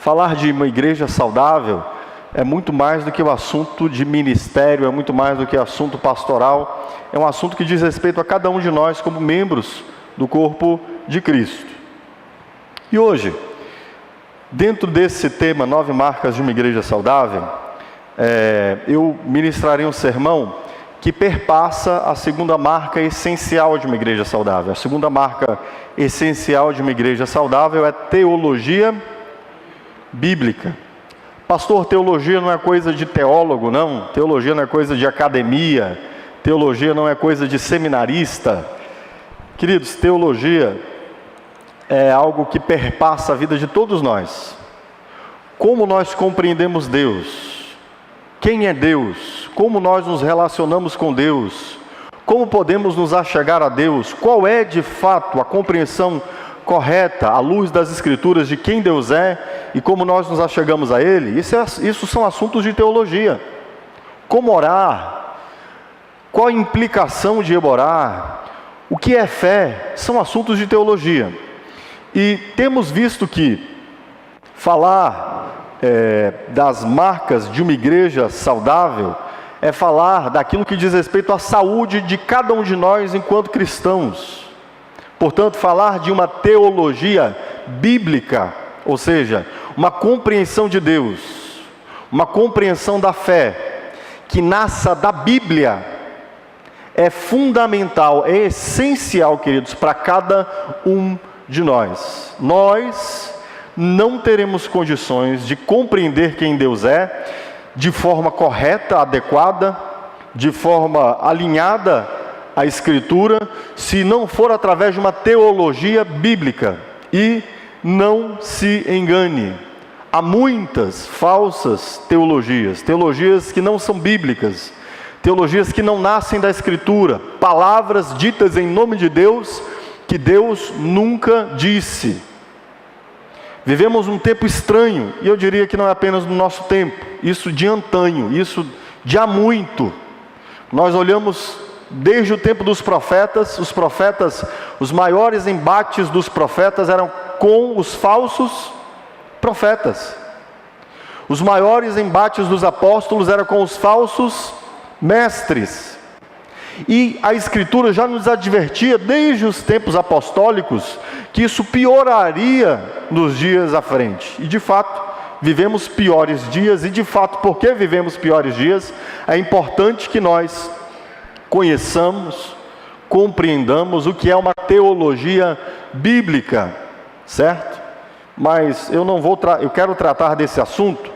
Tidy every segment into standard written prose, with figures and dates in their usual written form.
falar de uma igreja saudável é muito mais do que o assunto de ministério, é muito mais do que assunto pastoral, é um assunto que diz respeito a cada um de nós como membros do corpo de Cristo. E hoje, dentro desse tema, 9 marcas de uma igreja saudável, eu ministrarei um sermão que perpassa a segunda marca essencial de uma igreja saudável. A segunda marca essencial de uma igreja saudável é teologia bíblica. Pastor, teologia não é coisa de teólogo, não. Teologia não é coisa de academia. Teologia não é coisa de seminarista. Queridos, teologia é algo que perpassa a vida de todos nós. Como nós compreendemos Deus? Quem é Deus? Como nós nos relacionamos com Deus? Como podemos nos achegar a Deus? Qual é de fato a compreensão correta, à luz das Escrituras, de quem Deus é e como nós nos achegamos a Ele? Isso são assuntos de teologia. Como orar? Qual a implicação de orar? O que é fé? São assuntos de teologia. E temos visto que falar das marcas de uma igreja saudável é falar daquilo que diz respeito à saúde de cada um de nós enquanto cristãos. Portanto, falar de uma teologia bíblica, ou seja, uma compreensão de Deus, uma compreensão da fé, que nasça da Bíblia, é fundamental, é essencial, queridos, para cada um de nós. Nós não teremos condições de compreender quem Deus é de forma correta, adequada, de forma alinhada à Escritura, se não for através de uma teologia bíblica. E não se engane, há muitas falsas teologias, teologias que não são bíblicas, teologias que não nascem da Escritura, palavras ditas em nome de Deus, que Deus nunca disse. Vivemos um tempo estranho, e eu diria que não é apenas no nosso tempo, isso de antanho, isso de há muito. Nós olhamos desde o tempo dos profetas, os maiores embates dos profetas eram com os falsos profetas. Os maiores embates dos apóstolos eram com os falsos mestres. E a Escritura já nos advertia desde os tempos apostólicos que isso pioraria nos dias à frente. E de fato, vivemos piores dias. E de fato, porque vivemos piores dias, é importante que nós conheçamos, compreendamos o que é uma teologia bíblica, certo? Mas eu quero tratar desse assunto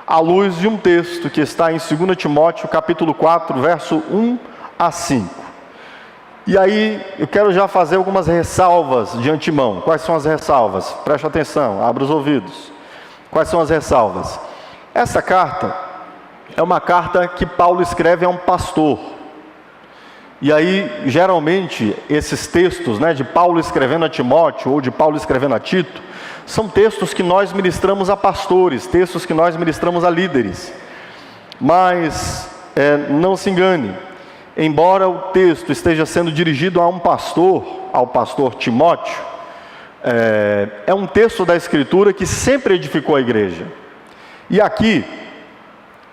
à luz de um texto que está em 2 Timóteo, capítulo 4, verso 1 a 5. E aí, eu quero já fazer algumas ressalvas de antemão. Quais são as ressalvas? Preste atenção, abra os ouvidos. Quais são as ressalvas? Essa carta é uma carta que Paulo escreve a um pastor. E aí, geralmente, esses textos, de Paulo escrevendo a Timóteo ou de Paulo escrevendo a Tito, são textos que nós ministramos a pastores, textos que nós ministramos a líderes. Mas, não se engane, embora o texto esteja sendo dirigido a um pastor, ao pastor Timóteo, é um texto da Escritura que sempre edificou a igreja. E aqui,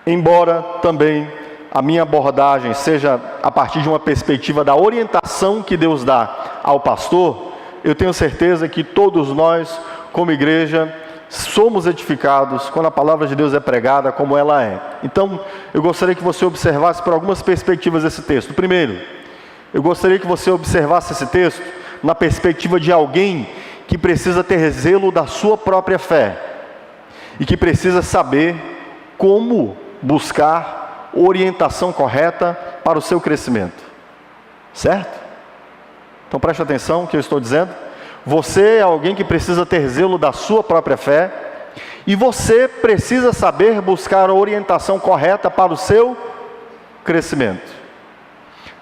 embora também a minha abordagem seja a partir de uma perspectiva da orientação que Deus dá ao pastor, eu tenho certeza que todos nós, como igreja, somos edificados quando a palavra de Deus é pregada como ela é. Então, eu gostaria que você observasse por algumas perspectivas esse texto. Primeiro, eu gostaria que você observasse esse texto na perspectiva de alguém que precisa ter zelo da sua própria fé e que precisa saber como buscar orientação correta para o seu crescimento. Certo? Então preste atenção no que eu estou dizendo. Você é alguém que precisa ter zelo da sua própria fé e você precisa saber buscar a orientação correta para o seu crescimento.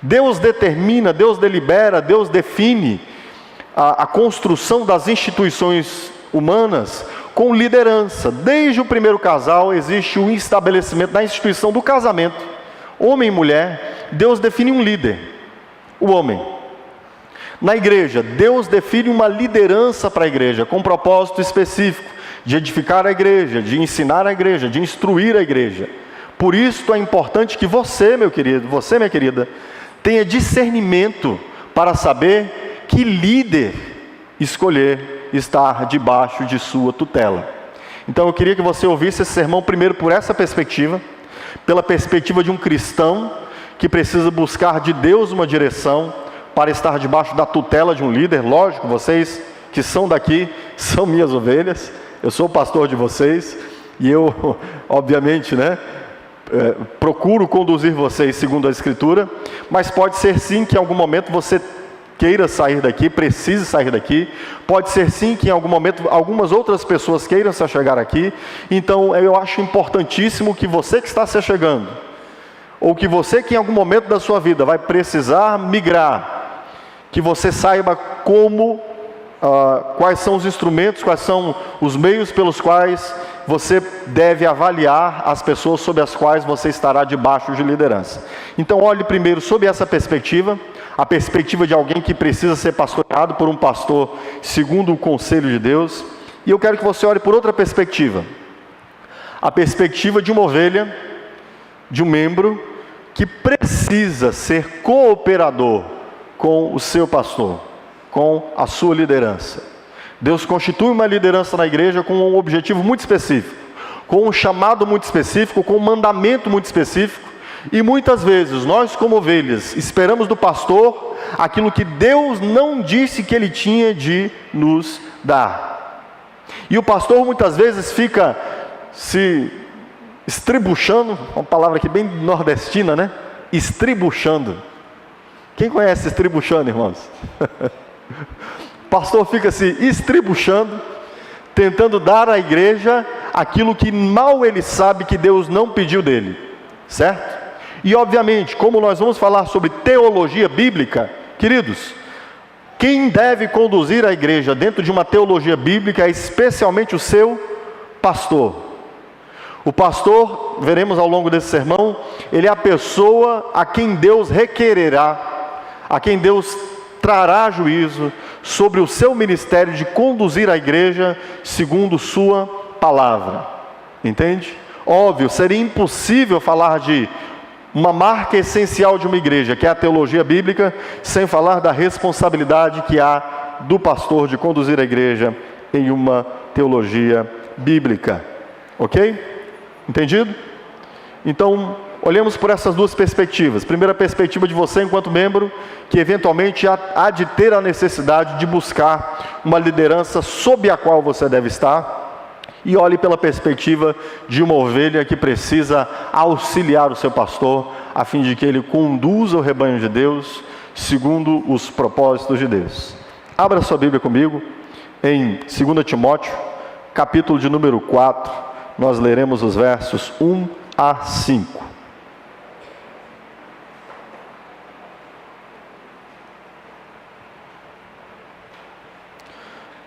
Deus determina, Deus delibera, Deus define a construção das instituições humanas com liderança. Desde o primeiro casal existe o estabelecimento da instituição do casamento. Homem e mulher, Deus define um líder, o homem. Na igreja, Deus define uma liderança para a igreja, com um propósito específico, de edificar a igreja, de ensinar a igreja, de instruir a igreja. Por isso é importante que você, meu querido, você, minha querida, tenha discernimento para saber que líder escolher estar debaixo de sua tutela. Então eu queria que você ouvisse esse sermão primeiro por essa perspectiva, pela perspectiva de um cristão que precisa buscar de Deus uma direção para estar debaixo da tutela de um líder. Lógico, vocês que são daqui são minhas ovelhas, eu sou o pastor de vocês e eu, obviamente, procuro conduzir vocês segundo a Escritura, mas pode ser sim que em algum momento você queira sair daqui, precise sair daqui. Pode ser sim que em algum momento algumas outras pessoas queiram se chegar aqui. Então eu acho importantíssimo que você que está se chegando, ou que você que em algum momento da sua vida vai precisar migrar, que você saiba quais são os instrumentos, quais são os meios pelos quais você deve avaliar as pessoas sobre as quais você estará debaixo de liderança. Então olhe primeiro sob essa perspectiva, a perspectiva de alguém que precisa ser pastoreado por um pastor segundo o conselho de Deus. E eu quero que você olhe por outra perspectiva, a perspectiva de uma ovelha, de um membro que precisa ser cooperador com o seu pastor, com a sua liderança. Deus constitui uma liderança na igreja com um objetivo muito específico, com um chamado muito específico, com um mandamento muito específico. E muitas vezes nós, como ovelhas, esperamos do pastor aquilo que Deus não disse que ele tinha de nos dar. E o pastor muitas vezes fica se estribuchando, uma palavra aqui bem nordestina, estribuchando. Quem conhece estribuchando, irmãos? O pastor fica se estribuchando, tentando dar à igreja aquilo que mal ele sabe que Deus não pediu dele, certo? E obviamente, como nós vamos falar sobre teologia bíblica, queridos, quem deve conduzir a igreja dentro de uma teologia bíblica é especialmente o seu pastor. O pastor, veremos ao longo desse sermão, ele é a pessoa a quem Deus requererá, a quem Deus trará juízo sobre o seu ministério de conduzir a igreja segundo sua palavra. Entende? Óbvio, seria impossível falar de uma marca essencial de uma igreja, que é a teologia bíblica, sem falar da responsabilidade que há do pastor de conduzir a igreja em uma teologia bíblica. Ok? Entendido? Então, olhemos por essas duas perspectivas. Primeira perspectiva de você enquanto membro, que eventualmente há de ter a necessidade de buscar uma liderança sob a qual você deve estar. E olhe pela perspectiva de uma ovelha que precisa auxiliar o seu pastor, a fim de que ele conduza o rebanho de Deus segundo os propósitos de Deus. Abra sua Bíblia comigo em 2 Timóteo, capítulo de número 4, nós leremos os versos 1 a 5.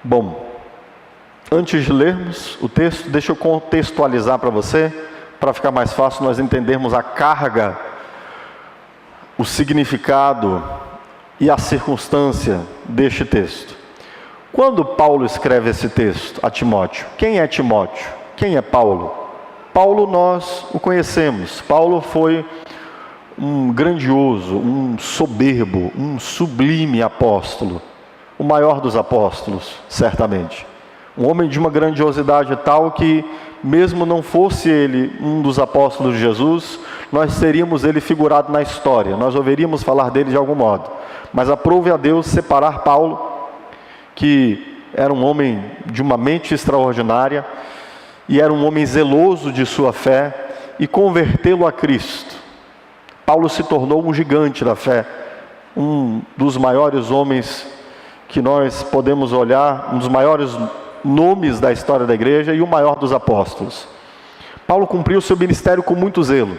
Bom, antes de lermos o texto, deixa eu contextualizar para você, para ficar mais fácil nós entendermos a carga, o significado e a circunstância deste texto. Quando Paulo escreve esse texto a Timóteo, quem é Timóteo? Quem é Paulo? Paulo nós o conhecemos. Paulo foi um grandioso, um soberbo, um sublime apóstolo, o maior dos apóstolos, certamente. Um homem de uma grandiosidade tal que, mesmo não fosse ele um dos apóstolos de Jesus, nós teríamos ele figurado na história, nós ouviríamos falar dele de algum modo. Mas aprove a Deus separar Paulo, que era um homem de uma mente extraordinária, e era um homem zeloso de sua fé, e convertê-lo a Cristo. Paulo se tornou um gigante da fé, um dos maiores homens que nós podemos olhar, um dos maiores nomes da história da igreja e o maior dos apóstolos. Paulo cumpriu seu ministério com muito zelo.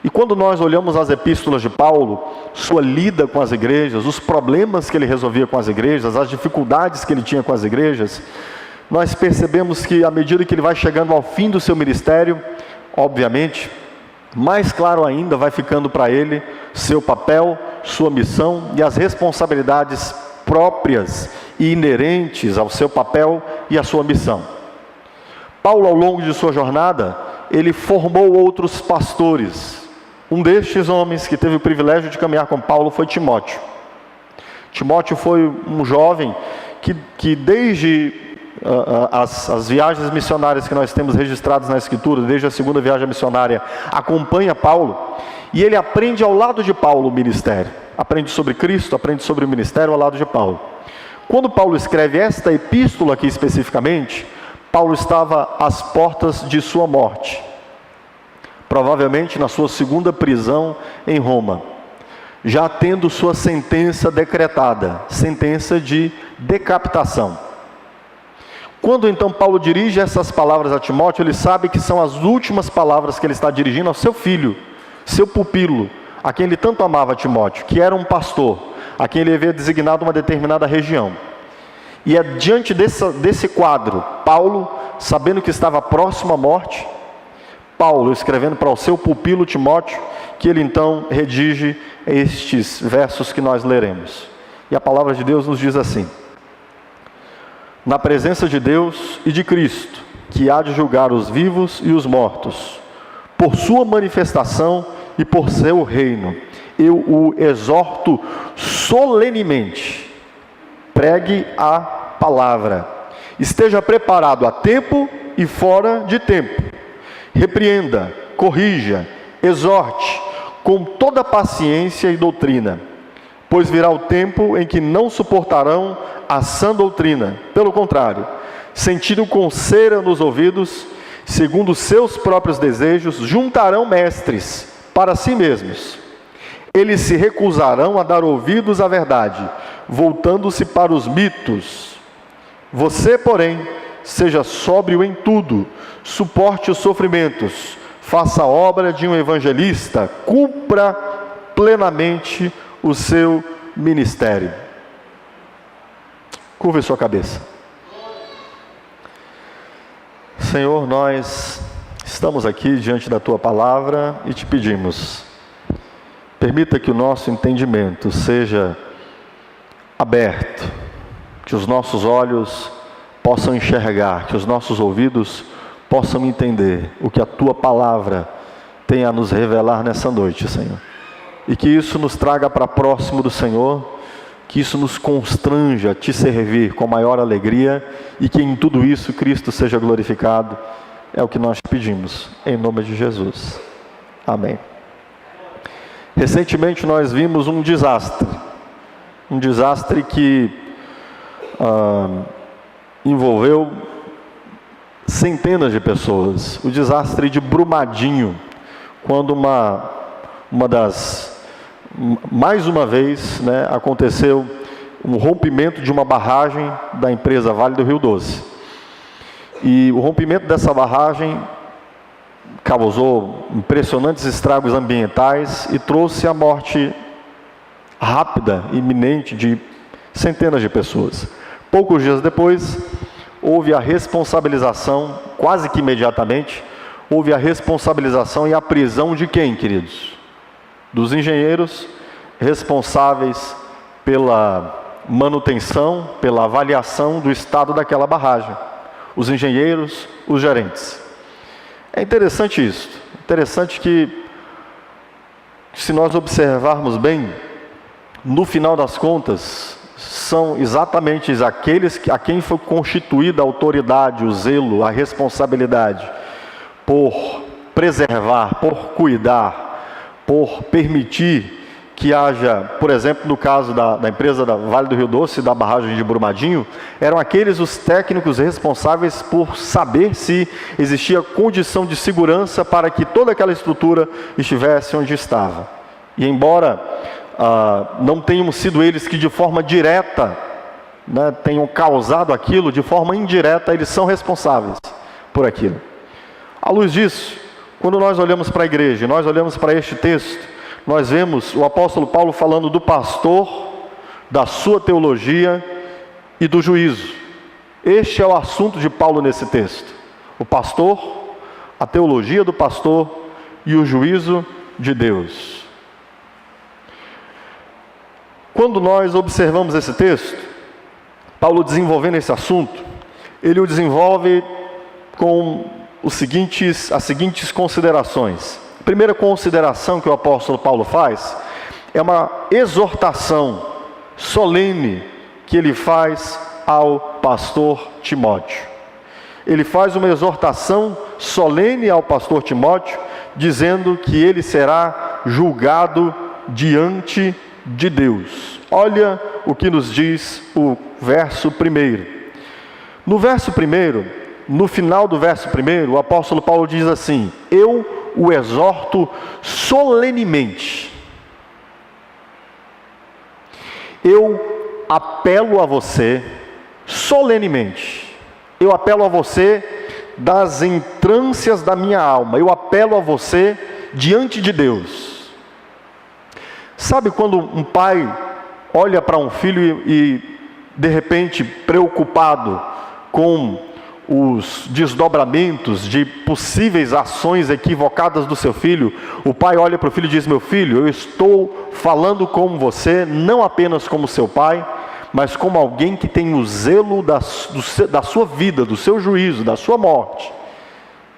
E quando nós olhamos as epístolas de Paulo, sua lida com as igrejas, os problemas que ele resolvia com as igrejas, as dificuldades que ele tinha com as igrejas, nós percebemos que à medida que ele vai chegando ao fim do seu ministério, obviamente, mais claro ainda vai ficando para ele seu papel, sua missão e as responsabilidades próprias e inerentes ao seu papel e à sua missão. Paulo, ao longo de sua jornada, ele formou outros pastores. Um destes homens que teve o privilégio de caminhar com Paulo foi Timóteo. Timóteo foi um jovem que desde as viagens missionárias que nós temos registradas na Escritura, desde a segunda viagem missionária, acompanha Paulo, e ele aprende ao lado de Paulo o ministério. Aprende sobre Cristo, aprende sobre o ministério ao lado de Paulo. Quando Paulo escreve esta epístola aqui especificamente, Paulo estava às portas de sua morte, provavelmente na sua segunda prisão em Roma, já tendo sua sentença decretada, sentença de decapitação. Quando então Paulo dirige essas palavras a Timóteo, ele sabe que são as últimas palavras que ele está dirigindo ao seu filho, seu pupilo, a quem ele tanto amava, Timóteo, que era um pastor, a quem ele havia designado uma determinada região. E é diante desse quadro, Paulo, sabendo que estava próximo à morte, Paulo escrevendo para o seu pupilo Timóteo, que ele então redige estes versos que nós leremos. E a palavra de Deus nos diz assim: na presença de Deus e de Cristo, que há de julgar os vivos e os mortos, por sua manifestação e por seu reino, eu o exorto solenemente, pregue a palavra, esteja preparado a tempo e fora de tempo, repreenda, corrija, exorte, com toda paciência e doutrina, pois virá o tempo em que não suportarão a sã doutrina, pelo contrário, sentindo com cera nos ouvidos, segundo seus próprios desejos, juntarão mestres para si mesmos. Eles se recusarão a dar ouvidos à verdade, voltando-se para os mitos. Você, porém, seja sóbrio em tudo, suporte os sofrimentos, faça a obra de um evangelista, cumpra plenamente o seu ministério. Curve sua cabeça. Senhor, nós estamos aqui diante da Tua palavra e te pedimos, permita que o nosso entendimento seja aberto, que os nossos olhos possam enxergar, que os nossos ouvidos possam entender o que a Tua palavra tem a nos revelar nessa noite, Senhor. E que isso nos traga para próximo do Senhor, que isso nos constranja a Te servir com maior alegria e que em tudo isso Cristo seja glorificado. É o que nós pedimos, em nome de Jesus. Amém. Recentemente nós vimos um desastre que envolveu centenas de pessoas. O desastre de Brumadinho, quando mais uma vez, aconteceu um rompimento de uma barragem da empresa Vale do Rio Doce. E o rompimento dessa barragem causou impressionantes estragos ambientais e trouxe a morte rápida, iminente, de centenas de pessoas. Poucos dias depois, houve a responsabilização, quase que imediatamente, houve a responsabilização e a prisão de quem, queridos? Dos engenheiros responsáveis pela manutenção, pela avaliação do estado daquela barragem. Os engenheiros, os gerentes. É interessante isso. Interessante que, se nós observarmos bem, no final das contas, são exatamente aqueles a quem foi constituída a autoridade, o zelo, a responsabilidade por preservar, por cuidar, por permitir que haja, por exemplo, no caso da empresa da Vale do Rio Doce, da barragem de Brumadinho, eram aqueles os técnicos responsáveis por saber se existia condição de segurança para que toda aquela estrutura estivesse onde estava. E embora não tenham sido eles que de forma direta tenham causado aquilo, de forma indireta eles são responsáveis por aquilo. À luz disso, quando nós olhamos para a igreja, nós olhamos para este texto, nós vemos o apóstolo Paulo falando do pastor, da sua teologia e do juízo. Este é o assunto de Paulo nesse texto. O pastor, a teologia do pastor e o juízo de Deus. Quando nós observamos esse texto, Paulo desenvolvendo esse assunto, ele o desenvolve com as seguintes considerações. A primeira consideração que o apóstolo Paulo faz é uma exortação solene que ele faz ao pastor Timóteo. Ele faz uma exortação solene ao pastor Timóteo, dizendo que ele será julgado diante de Deus. Olha o que nos diz o verso 1. No verso 1, no final do verso 1, o apóstolo Paulo diz assim: eu o exorto solenemente. Eu apelo a você solenemente. Eu apelo a você das entrâncias da minha alma. Eu apelo a você diante de Deus. Sabe quando um pai olha para um filho e de repente, preocupado com os desdobramentos de possíveis ações equivocadas do seu filho, o pai olha para o filho e diz: meu filho, eu estou falando com você não apenas como seu pai, mas como alguém que tem o zelo da sua vida, do seu juízo, da sua morte.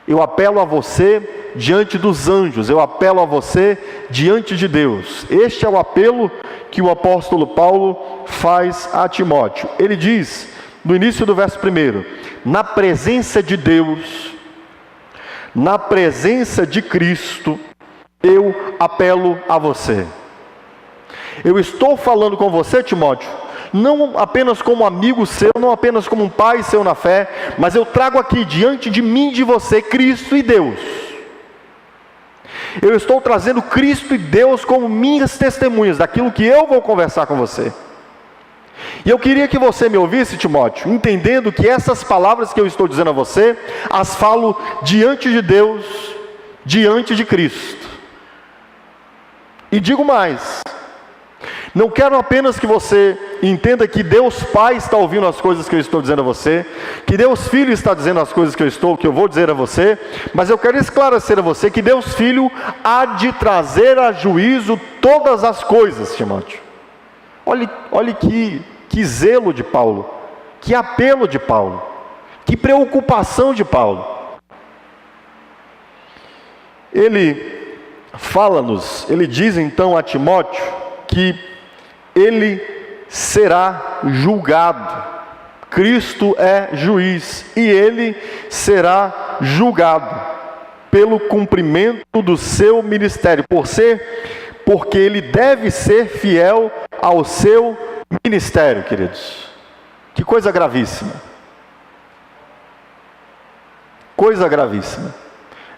Eu apelo a você diante dos anjos, eu apelo a você diante de Deus. Este é o apelo que o apóstolo Paulo faz a Timóteo. Ele diz, no início do verso 1, na presença de Deus, na presença de Cristo, eu apelo a você. Eu estou falando com você, Timóteo, não apenas como amigo seu, não apenas como um pai seu na fé, mas eu trago aqui diante de mim e de você, Cristo e Deus. Eu estou trazendo Cristo e Deus como minhas testemunhas, daquilo que eu vou conversar com você. E eu queria que você me ouvisse, Timóteo, entendendo que essas palavras que eu estou dizendo a você, as falo diante de Deus, diante de Cristo. E digo mais, não quero apenas que você entenda que Deus Pai está ouvindo as coisas que eu estou dizendo a você, que Deus Filho está dizendo as coisas que eu vou dizer a você, mas eu quero esclarecer a você que Deus Filho há de trazer a juízo todas as coisas, Timóteo. Olhe que zelo de Paulo, que apelo de Paulo, que preocupação de Paulo. Ele fala-nos, ele diz então a Timóteo que ele será julgado. Cristo é juiz e ele será julgado pelo cumprimento do seu ministério, porque ele deve ser fiel ao seu ministério, queridos. Que coisa gravíssima. Coisa gravíssima.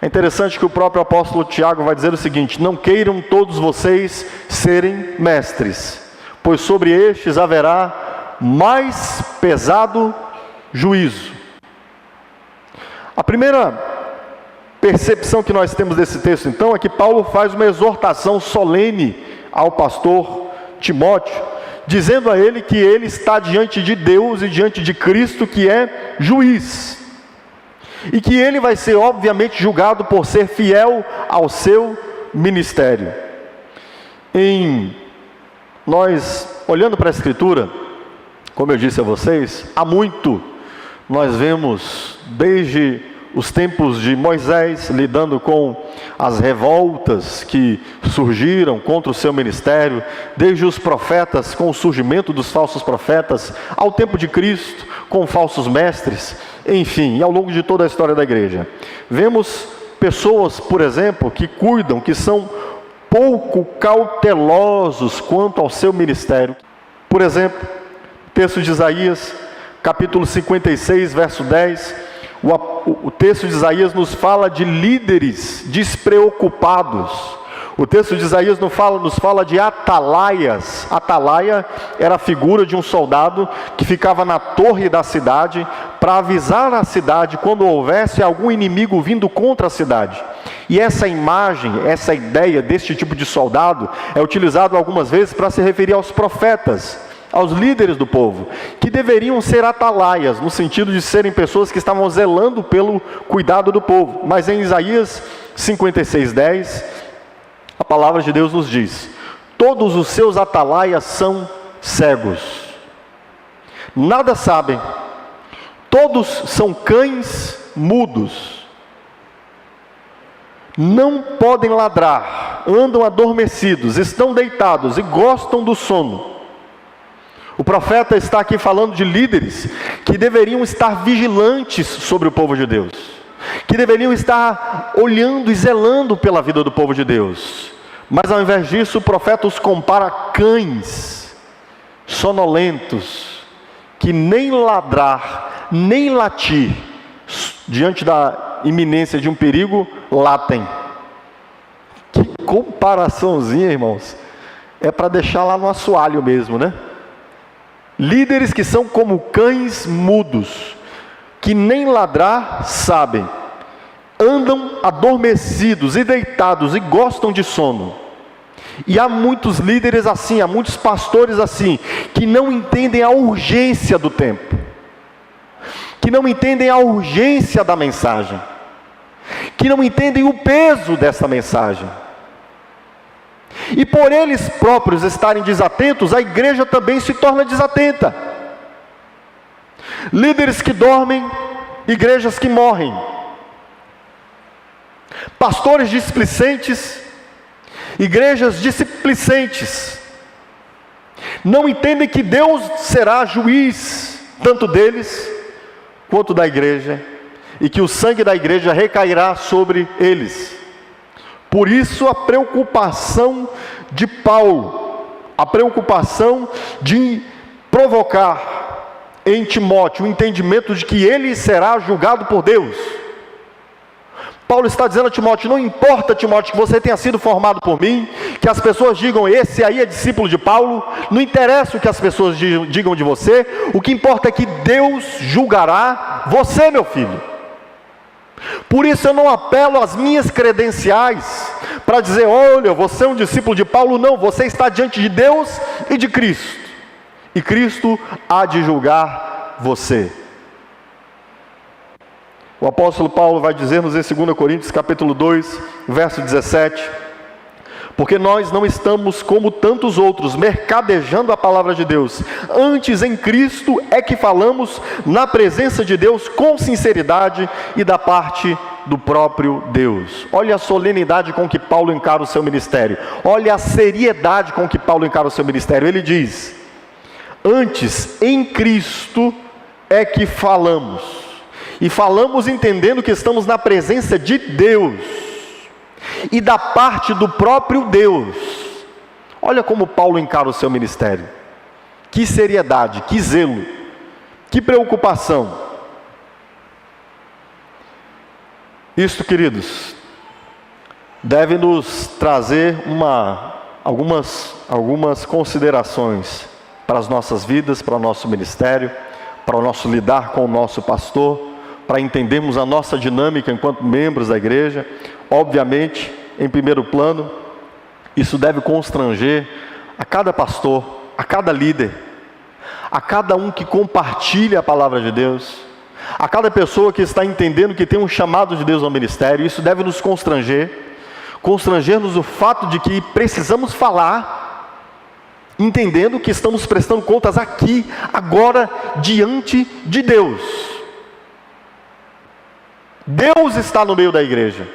É interessante que o próprio apóstolo Tiago vai dizer o seguinte: não queiram todos vocês serem mestres, pois sobre estes haverá mais pesado juízo. A primeira percepção que nós temos desse texto, então, é que Paulo faz uma exortação solene ao pastor Timóteo, dizendo a ele que ele está diante de Deus e diante de Cristo, que é juiz, e que ele vai ser obviamente julgado por ser fiel ao seu ministério. Nós, olhando para a Escritura, como eu disse a vocês, há muito nós vemos, desde os tempos de Moisés, lidando com as revoltas que surgiram contra o seu ministério, desde os profetas, com o surgimento dos falsos profetas, ao tempo de Cristo, com falsos mestres, enfim, e ao longo de toda a história da igreja. Vemos pessoas, por exemplo, que cuidam, que são pouco cautelosos quanto ao seu ministério. Por exemplo, texto de Isaías, capítulo 56, verso 10, o texto de Isaías nos fala de líderes despreocupados. O texto de Isaías nos fala de atalaias. Atalaia era a figura de um soldado que ficava na torre da cidade para avisar a cidade quando houvesse algum inimigo vindo contra a cidade. E essa imagem, essa ideia deste tipo de soldado é utilizado algumas vezes para se referir aos profetas, aos líderes do povo, que deveriam ser atalaias, no sentido de serem pessoas que estavam zelando pelo cuidado do povo. Mas em Isaías 56:10, a palavra de Deus nos diz: todos os seus atalaias são cegos, nada sabem, todos são cães mudos. Não podem ladrar, andam adormecidos, estão deitados e gostam do sono. O profeta está aqui falando de líderes que deveriam estar vigilantes sobre o povo de Deus, que deveriam estar olhando e zelando pela vida do povo de Deus. Mas ao invés disso, o profeta os compara a cães sonolentos, que nem ladrar, nem latir, diante da iminência de um perigo, latem. Que comparaçãozinha, irmãos, é para deixar lá no assoalho mesmo, né? Líderes que são como cães mudos, que nem ladrar sabem, andam adormecidos e deitados e gostam de sono. E há muitos líderes assim, há muitos pastores assim, que não entendem a urgência do tempo, que não entendem a urgência da mensagem, que não entendem o peso dessa mensagem. E por eles próprios estarem desatentos, a igreja também se torna desatenta. Líderes que dormem, igrejas que morrem. Pastores displicentes, igrejas displicentes. Não entendem que Deus será juiz, tanto deles, quanto da igreja, e que o sangue da igreja recairá sobre eles. Por isso a preocupação de Paulo, a preocupação de provocar em Timóteo o entendimento de que ele será julgado por Deus. Paulo está dizendo a Timóteo: não importa, Timóteo, que você tenha sido formado por mim, que as pessoas digam, esse aí é discípulo de Paulo, não interessa o que as pessoas digam de você, o que importa é que Deus julgará você, meu filho. Por isso eu não apelo às minhas credenciais para dizer, olha, você é um discípulo de Paulo. Não, você está diante de Deus e de Cristo, e Cristo há de julgar você. O apóstolo Paulo vai dizer-nos em 2 Coríntios capítulo 2, verso 17, porque nós não estamos como tantos outros, mercadejando a palavra de Deus. Antes em Cristo é que falamos na presença de Deus com sinceridade e da parte do próprio Deus. Olha a solenidade com que Paulo encara o seu ministério. Olha a seriedade com que Paulo encara o seu ministério. Ele diz, antes em Cristo é que falamos. E falamos entendendo que estamos na presença de Deus e da parte do próprio Deus. Olha como Paulo encara o seu ministério. Que seriedade, que zelo, que preocupação. Isto, queridos, deve nos trazer algumas considerações para as nossas vidas, para o nosso ministério, para o nosso lidar com o nosso pastor, para entendermos a nossa dinâmica enquanto membros da igreja. Obviamente, em primeiro plano, isso deve constranger a cada pastor, a cada líder, a cada um que compartilha a palavra de Deus, a cada pessoa que está entendendo que tem um chamado de Deus ao ministério. Isso deve nos constranger-nos o fato de que precisamos falar, entendendo que estamos prestando contas aqui, agora, diante de Deus. Deus está no meio da igreja.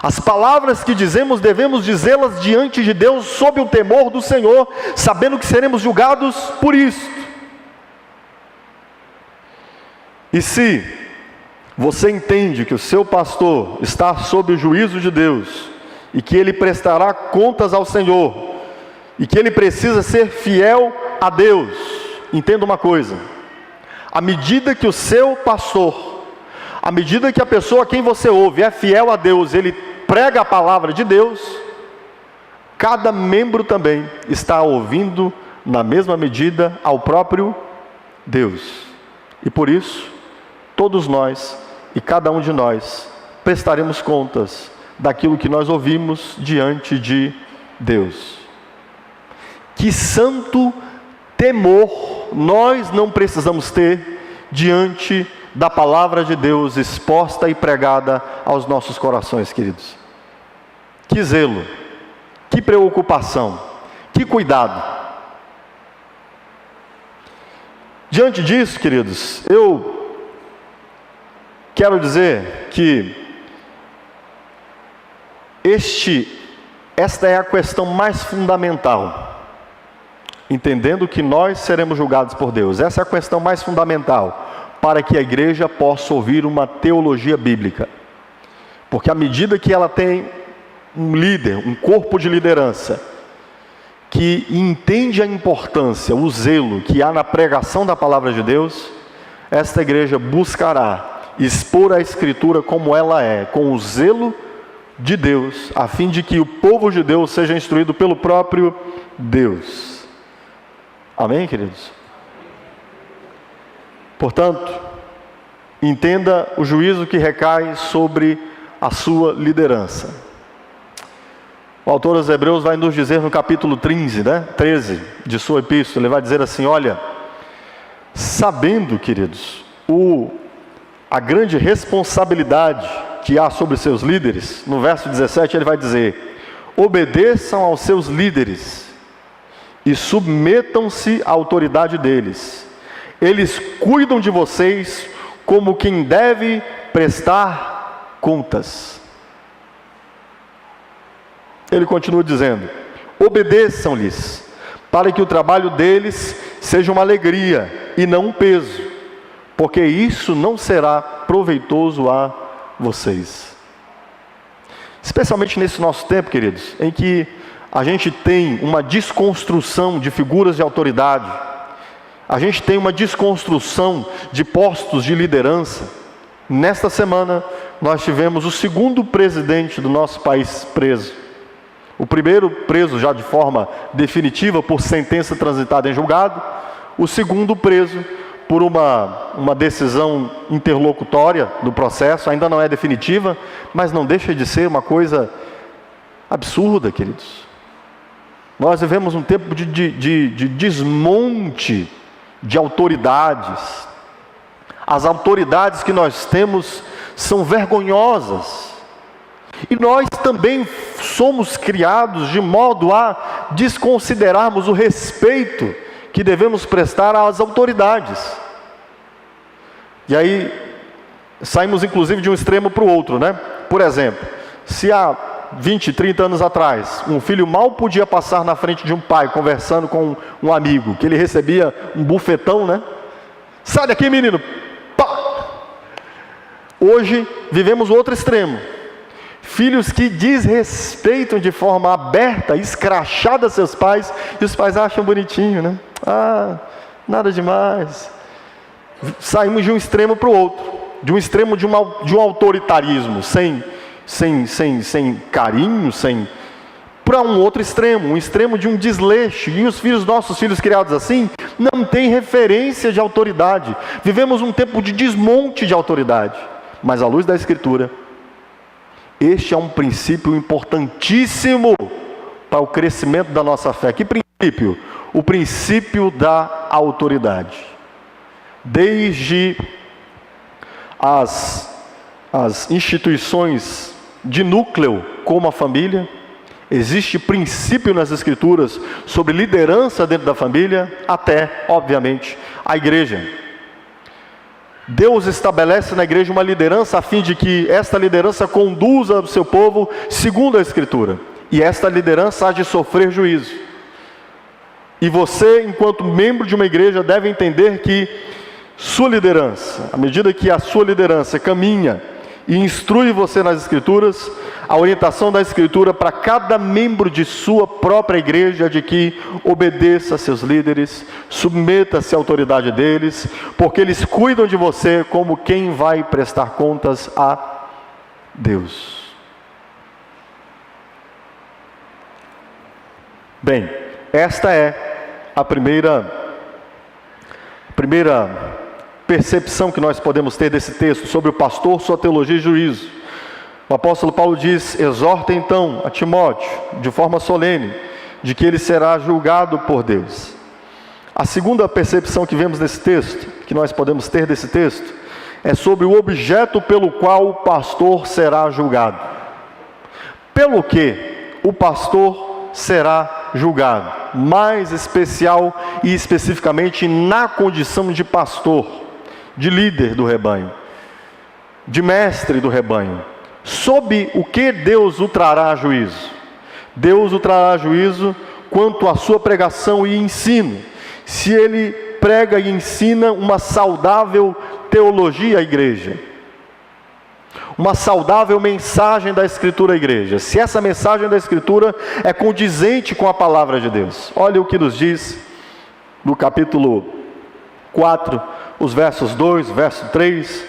As palavras que dizemos, devemos dizê-las diante de Deus, sob o temor do Senhor, sabendo que seremos julgados por isto. E se você entende que o seu pastor está sob o juízo de Deus, e que ele prestará contas ao Senhor, e que ele precisa ser fiel a Deus, entenda uma coisa: à medida que o seu pastor, à medida que a pessoa a quem você ouve é fiel a Deus, ele prega a palavra de Deus, cada membro também está ouvindo na mesma medida ao próprio Deus. E por isso, todos nós e cada um de nós prestaremos contas daquilo que nós ouvimos diante de Deus. Que santo temor nós não precisamos ter diante da palavra de Deus exposta e pregada aos nossos corações, queridos. Que zelo, que preocupação, que cuidado. Diante disso, queridos, eu quero dizer que esta é a questão mais fundamental, entendendo que nós seremos julgados por Deus. Essa é a questão mais fundamental para que a igreja possa ouvir uma teologia bíblica. Porque à medida que ela tem um líder, um corpo de liderança, que entende a importância, o zelo que há na pregação da palavra de Deus, esta igreja buscará expor a Escritura como ela é, com o zelo de Deus, a fim de que o povo de Deus seja instruído pelo próprio Deus. Amém, queridos? Portanto, entenda o juízo que recai sobre a sua liderança. O autor aos Hebreus vai nos dizer no capítulo 13 de sua epístola, ele vai dizer assim: olha, sabendo, queridos, a grande responsabilidade que há sobre seus líderes, no verso 17 ele vai dizer: obedeçam aos seus líderes e submetam-se à autoridade deles. Eles cuidam de vocês como quem deve prestar contas. Ele continua dizendo: obedeçam-lhes, para que o trabalho deles seja uma alegria e não um peso, porque isso não será proveitoso a vocês. Especialmente nesse nosso tempo, queridos, em que a gente tem uma desconstrução de figuras de autoridade, a gente tem uma desconstrução de postos de liderança. Nesta semana, nós tivemos o segundo presidente do nosso país preso. O primeiro preso já de forma definitiva por sentença transitada em julgado. O segundo preso por uma decisão interlocutória do processo, ainda não é definitiva, mas não deixa de ser uma coisa absurda, queridos. Nós vivemos um tempo de desmonte de autoridades. As autoridades que nós temos são vergonhosas. E nós também somos criados de modo a desconsiderarmos o respeito que devemos prestar às autoridades. E aí, saímos inclusive de um extremo para o outro, né? Por exemplo, se há 20, 30 anos atrás, um filho mal podia passar na frente de um pai, conversando com um amigo, que ele recebia um bufetão, né? Sai daqui, menino! Pá! Hoje, vivemos o outro extremo. Filhos que desrespeitam de forma aberta, escrachada seus pais, e os pais acham bonitinho, né? Ah, nada demais. Saímos de um extremo para o outro, de um extremo de um autoritarismo, sem carinho, para um outro extremo, um extremo de um desleixo. E os nossos filhos criados assim, não têm referência de autoridade. Vivemos um tempo de desmonte de autoridade, mas à luz da Escritura, este é um princípio importantíssimo para o crescimento da nossa fé. Que princípio? O princípio da autoridade. Desde as instituições de núcleo, como a família, existe princípio nas Escrituras sobre liderança dentro da família, até, obviamente, a igreja. Deus estabelece na igreja uma liderança a fim de que esta liderança conduza o seu povo segundo a Escritura. E esta liderança há de sofrer juízo. E você, enquanto membro de uma igreja, deve entender que sua liderança, à medida que a sua liderança caminha e instrui você nas Escrituras, a orientação da Escritura para cada membro de sua própria igreja é de que obedeça a seus líderes, submeta-se à autoridade deles, porque eles cuidam de você como quem vai prestar contas a Deus. Bem, esta é a primeira percepção que nós podemos ter desse texto sobre o pastor, sua teologia e juízo. O apóstolo Paulo diz: exorta então a Timóteo, de forma solene, de que ele será julgado por Deus. A segunda percepção que vemos nesse texto, que nós podemos ter desse texto, é sobre o objeto pelo qual o pastor será julgado. Pelo que o pastor será julgado, mais especial e especificamente na condição de pastor, de líder do rebanho. de mestre do rebanho. Sob o que Deus o trará a juízo? Deus o trará a juízo quanto à sua pregação e ensino. Se ele prega e ensina uma saudável teologia à igreja, uma saudável mensagem da Escritura à igreja, se essa mensagem da Escritura é condizente com a palavra de Deus. Olha o que nos diz no capítulo 4, os versos 2, verso 3,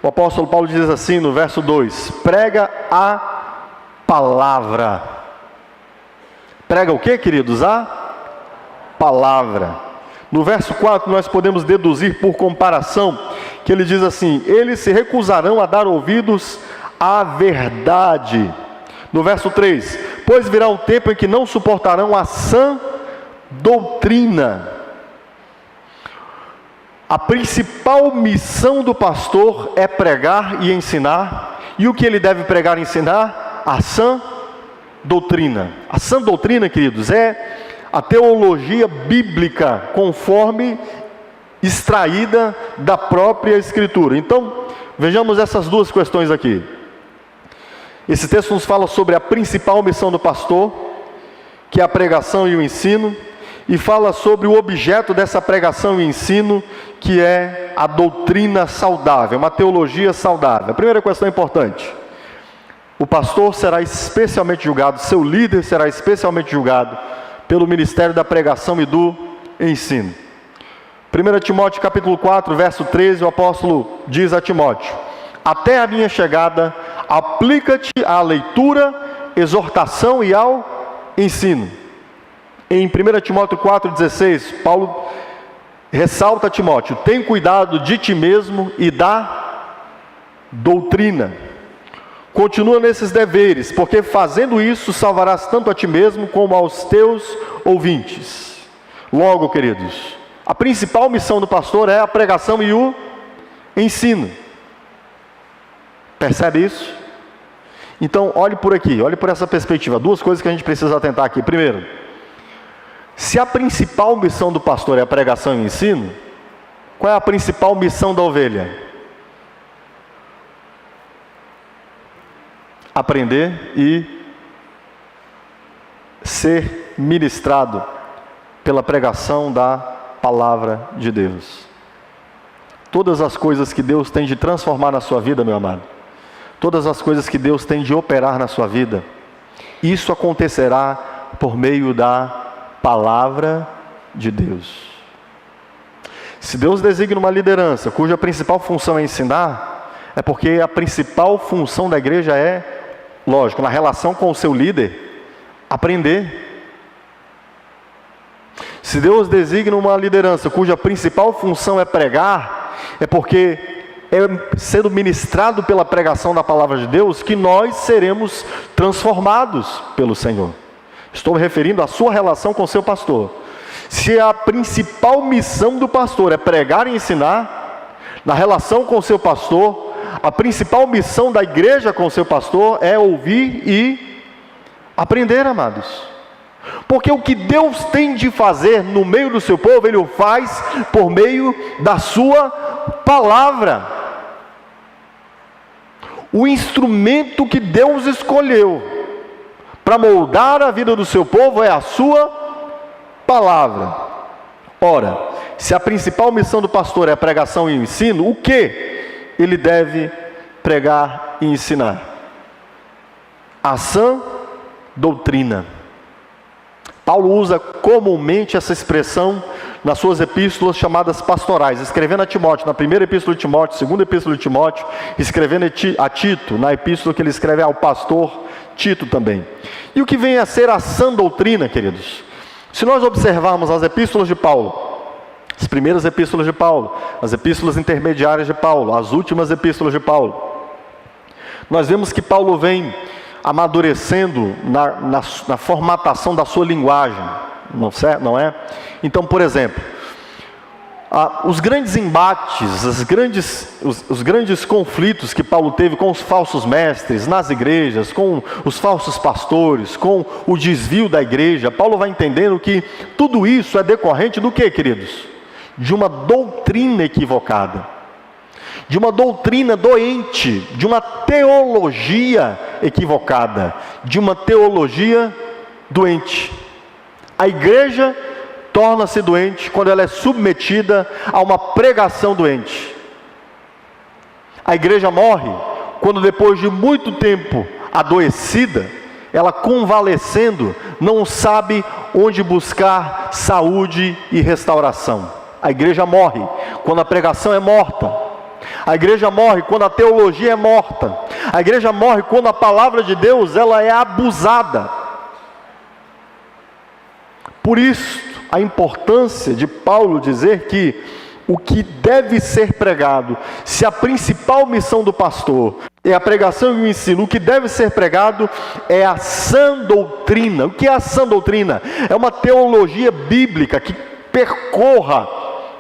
o apóstolo Paulo diz assim no verso 2, prega a palavra. Prega o que, queridos? A palavra. No verso 4 nós podemos deduzir por comparação, que ele diz assim, eles se recusarão a dar ouvidos à verdade. No verso 3, pois virá um tempo em que não suportarão a sã doutrina. A principal missão do pastor é pregar e ensinar. E o que ele deve pregar e ensinar? A sã doutrina. A sã doutrina, queridos, é a teologia bíblica, conforme extraída da própria Escritura. Então, vejamos essas duas questões aqui. Esse texto nos fala sobre a principal missão do pastor, que é a pregação e o ensino, e fala sobre o objeto dessa pregação e ensino, que é a doutrina saudável, uma teologia saudável. A primeira questão importante: o pastor será especialmente julgado, seu líder será especialmente julgado pelo ministério da pregação e do ensino. 1 Timóteo capítulo 4, verso 13, o apóstolo diz a Timóteo: até a minha chegada, aplica-te à leitura, exortação e ao ensino. Em 1 Timóteo 4,16, Paulo ressalta a Timóteo: tem cuidado de ti mesmo e da doutrina. Continua nesses deveres, porque fazendo isso salvarás tanto a ti mesmo como aos teus ouvintes. Logo, queridos, a principal missão do pastor é a pregação e o ensino. Percebe isso? Então, olhe por aqui, olhe por essa perspectiva. Duas coisas que a gente precisa atentar aqui. Primeiro, se a principal missão do pastor é a pregação e o ensino, qual é a principal missão da ovelha? Aprender e ser ministrado pela pregação da palavra de Deus. Todas as coisas que Deus tem de transformar na sua vida, meu amado, todas as coisas que Deus tem de operar na sua vida, isso acontecerá por meio da palavra de Deus. Se Deus designa uma liderança cuja principal função é ensinar, é porque a principal função da igreja é, lógico, na relação com o seu líder, aprender. Se Deus designa uma liderança cuja principal função é pregar, é porque é sendo ministrado pela pregação da palavra de Deus que nós seremos transformados pelo Senhor. Estou me referindo à sua relação com o seu pastor. Se a principal missão do pastor é pregar e ensinar, na relação com o seu pastor, a principal missão da igreja com o seu pastor é ouvir e aprender, amados. Porque o que Deus tem de fazer no meio do seu povo, Ele o faz por meio da sua palavra. O instrumento que Deus escolheu para moldar a vida do seu povo é a sua palavra. Ora, se a principal missão do pastor é a pregação e o ensino, o que ele deve pregar e ensinar? A sã doutrina. Paulo usa comumente essa expressão nas suas epístolas chamadas pastorais, escrevendo a Timóteo, na primeira epístola de Timóteo, segunda epístola de Timóteo, escrevendo a Tito, na epístola que ele escreve ao pastor Tito também. E o que vem a ser a sã doutrina, queridos? Se nós observarmos as epístolas de Paulo, as primeiras epístolas de Paulo, as epístolas intermediárias de Paulo, as últimas epístolas de Paulo, nós vemos que Paulo vem amadurecendo na formatação da sua linguagem, não é? Então, por exemplo, os grandes embates, os grandes conflitos que Paulo teve com os falsos mestres nas igrejas, com os falsos pastores, com o desvio da igreja, Paulo vai entendendo que tudo isso é decorrente do que, queridos? De uma doutrina equivocada, de uma doutrina doente, de uma teologia equivocada, de uma teologia doente. A igreja torna-se doente quando ela é submetida a uma pregação doente. A igreja morre quando, depois de muito tempo adoecida, ela convalescendo, não sabe onde buscar saúde e restauração. A igreja morre quando a pregação é morta. A igreja morre quando a teologia é morta. A igreja morre quando a palavra de Deus ela é abusada. Por isso, a importância de Paulo dizer que o que deve ser pregado, se a principal missão do pastor é a pregação e o ensino, o que deve ser pregado é a sã doutrina. O que é a sã doutrina? É uma teologia bíblica que percorra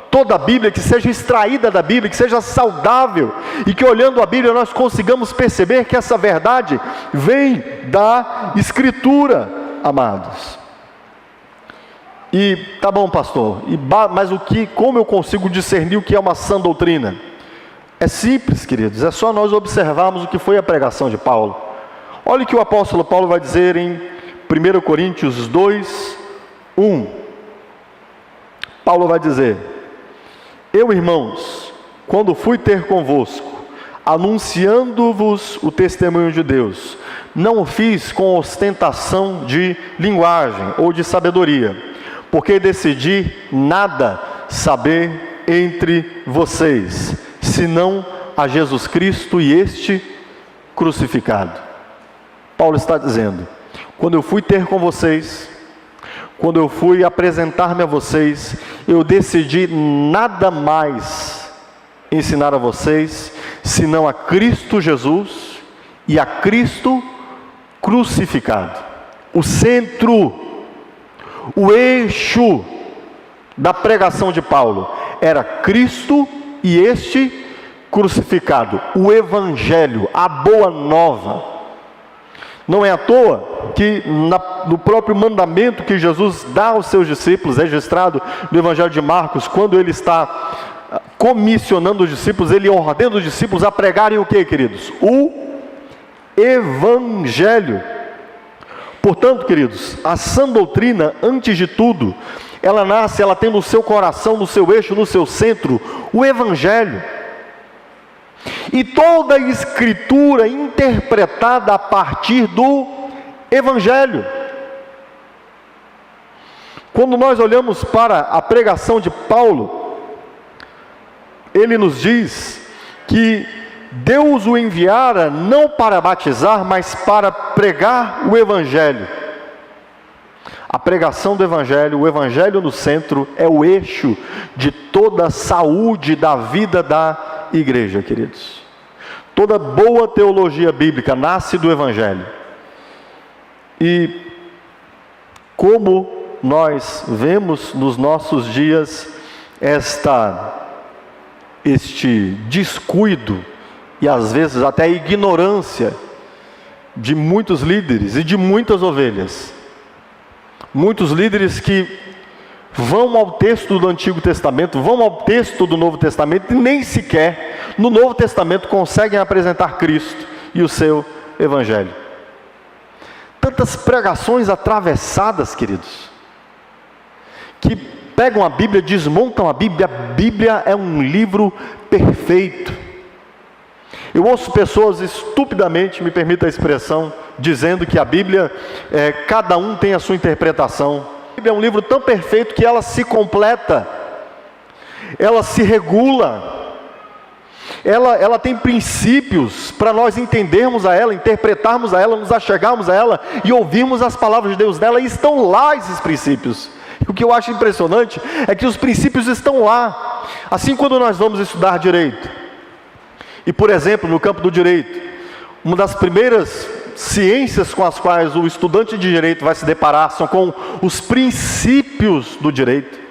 toda a Bíblia, que seja extraída da Bíblia, que seja saudável, e que olhando a Bíblia nós consigamos perceber que essa verdade vem da Escritura, amados. E tá bom, pastor, mas como eu consigo discernir o que é uma sã doutrina? É simples, queridos, é só nós observarmos o que foi a pregação de Paulo. Olha o que o apóstolo Paulo vai dizer em 1 Coríntios 2, 1. Paulo vai dizer: eu, irmãos, quando fui ter convosco, anunciando-vos o testemunho de Deus, não o fiz com ostentação de linguagem ou de sabedoria, porque decidi nada saber entre vocês, senão a Jesus Cristo e este crucificado. Paulo está dizendo: quando eu fui ter com vocês, quando eu fui apresentar-me a vocês, eu decidi nada mais ensinar a vocês, senão a Cristo Jesus e a Cristo crucificado. O centro, o eixo da pregação de Paulo era Cristo e este crucificado, o Evangelho, a boa nova. Não é à toa que no próprio mandamento que Jesus dá aos seus discípulos, registrado no Evangelho de Marcos, quando ele está comissionando os discípulos, ele ordena os discípulos a pregarem o que, queridos? O Evangelho. Portanto, queridos, a sã doutrina, antes de tudo, ela tem no seu coração, no seu eixo, no seu centro, o Evangelho. E toda a Escritura interpretada a partir do Evangelho. Quando nós olhamos para a pregação de Paulo, ele nos diz que Deus o enviara não para batizar, mas para pregar o Evangelho. A pregação do Evangelho, o Evangelho no centro, é o eixo de toda a saúde da vida da igreja, queridos. Toda boa teologia bíblica nasce do Evangelho. E como nós vemos nos nossos dias este descuido e às vezes até a ignorância de muitos líderes e de muitas ovelhas. Muitos líderes que vão ao texto do Antigo Testamento, vão ao texto do Novo Testamento e nem sequer no Novo Testamento conseguem apresentar Cristo e o seu Evangelho. Tantas pregações atravessadas, queridos, que pegam a Bíblia, desmontam a Bíblia. A Bíblia é um livro perfeito. Eu ouço pessoas estupidamente, me permita a expressão, dizendo que a Bíblia, cada um tem a sua interpretação. A Bíblia é um livro tão perfeito que ela se completa, ela se regula, ela tem princípios para nós entendermos a ela, interpretarmos a ela, nos achegarmos a ela e ouvirmos as palavras de Deus nela, e estão lá esses princípios. O que eu acho impressionante é que os princípios estão lá. Assim, quando nós vamos estudar direito, e por exemplo, no campo do direito, uma das primeiras ciências com as quais o estudante de direito vai se deparar são com os princípios do direito.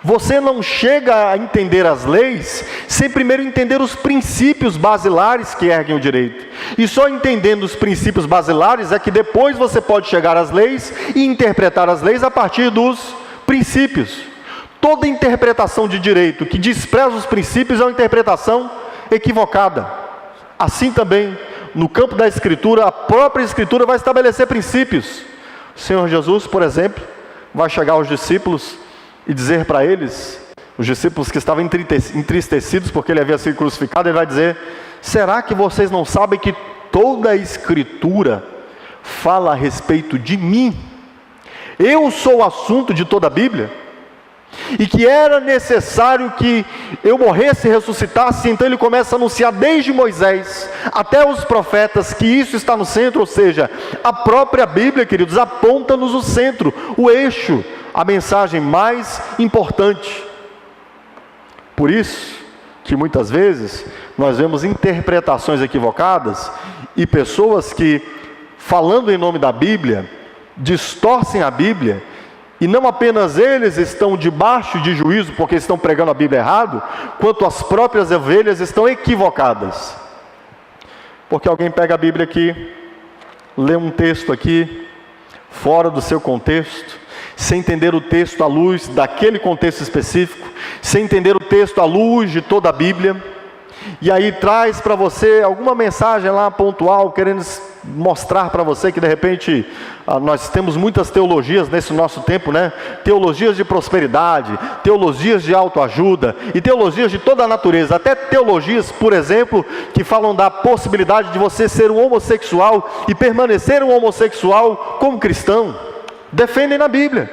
Você não chega a entender as leis sem primeiro entender os princípios basilares que erguem o direito. E só entendendo os princípios basilares é que depois você pode chegar às leis e interpretar as leis a partir dos princípios. Toda interpretação de direito que despreza os princípios é uma interpretação equivocada. Assim também, no campo da Escritura, a própria Escritura vai estabelecer princípios. O Senhor Jesus, por exemplo, vai chegar aos discípulos e dizer para eles, os discípulos que estavam entristecidos porque ele havia sido crucificado, ele vai dizer: será que vocês não sabem que toda a Escritura fala a respeito de mim? Eu sou o assunto de toda a Bíblia, e que era necessário que eu morresse e ressuscitasse. Então ele começa a anunciar desde Moisés até os profetas que isso está no centro, ou seja, a própria Bíblia, queridos, aponta-nos o centro, o eixo, a mensagem mais importante. Por isso que muitas vezes nós vemos interpretações equivocadas e pessoas que, falando em nome da Bíblia, distorcem a Bíblia. E não apenas eles estão debaixo de juízo porque estão pregando a Bíblia errado, quanto as próprias ovelhas estão equivocadas. Porque alguém pega a Bíblia aqui, lê um texto aqui, fora do seu contexto, sem entender o texto à luz daquele contexto específico, sem entender o texto à luz de toda a Bíblia, e aí traz para você alguma mensagem lá pontual, querendo mostrar para você que de repente nós temos muitas teologias nesse nosso tempo, né? Teologias de prosperidade, teologias de autoajuda e teologias de toda a natureza, até teologias, por exemplo, que falam da possibilidade de você ser um homossexual e permanecer um homossexual como cristão, defendem na Bíblia.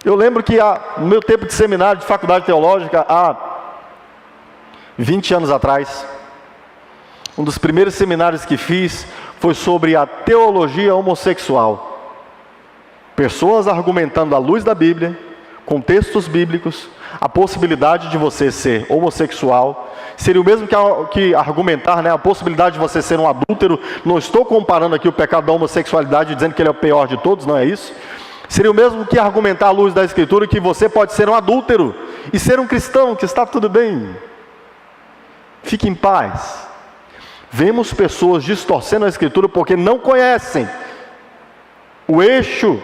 Eu lembro que no meu tempo de seminário de faculdade teológica, há 20 anos atrás, um dos primeiros seminários que fiz foi sobre a teologia homossexual. Pessoas argumentando à luz da Bíblia, com textos bíblicos, a possibilidade de você ser homossexual. Seria o mesmo que argumentar, né, a possibilidade de você ser um adúltero. Não estou comparando aqui o pecado da homossexualidade, dizendo que ele é o pior de todos, não é isso. Seria o mesmo que argumentar à luz da Escritura que você pode ser um adúltero e ser um cristão, que está tudo bem. Fique em paz. Vemos pessoas distorcendo a Escritura porque não conhecem o eixo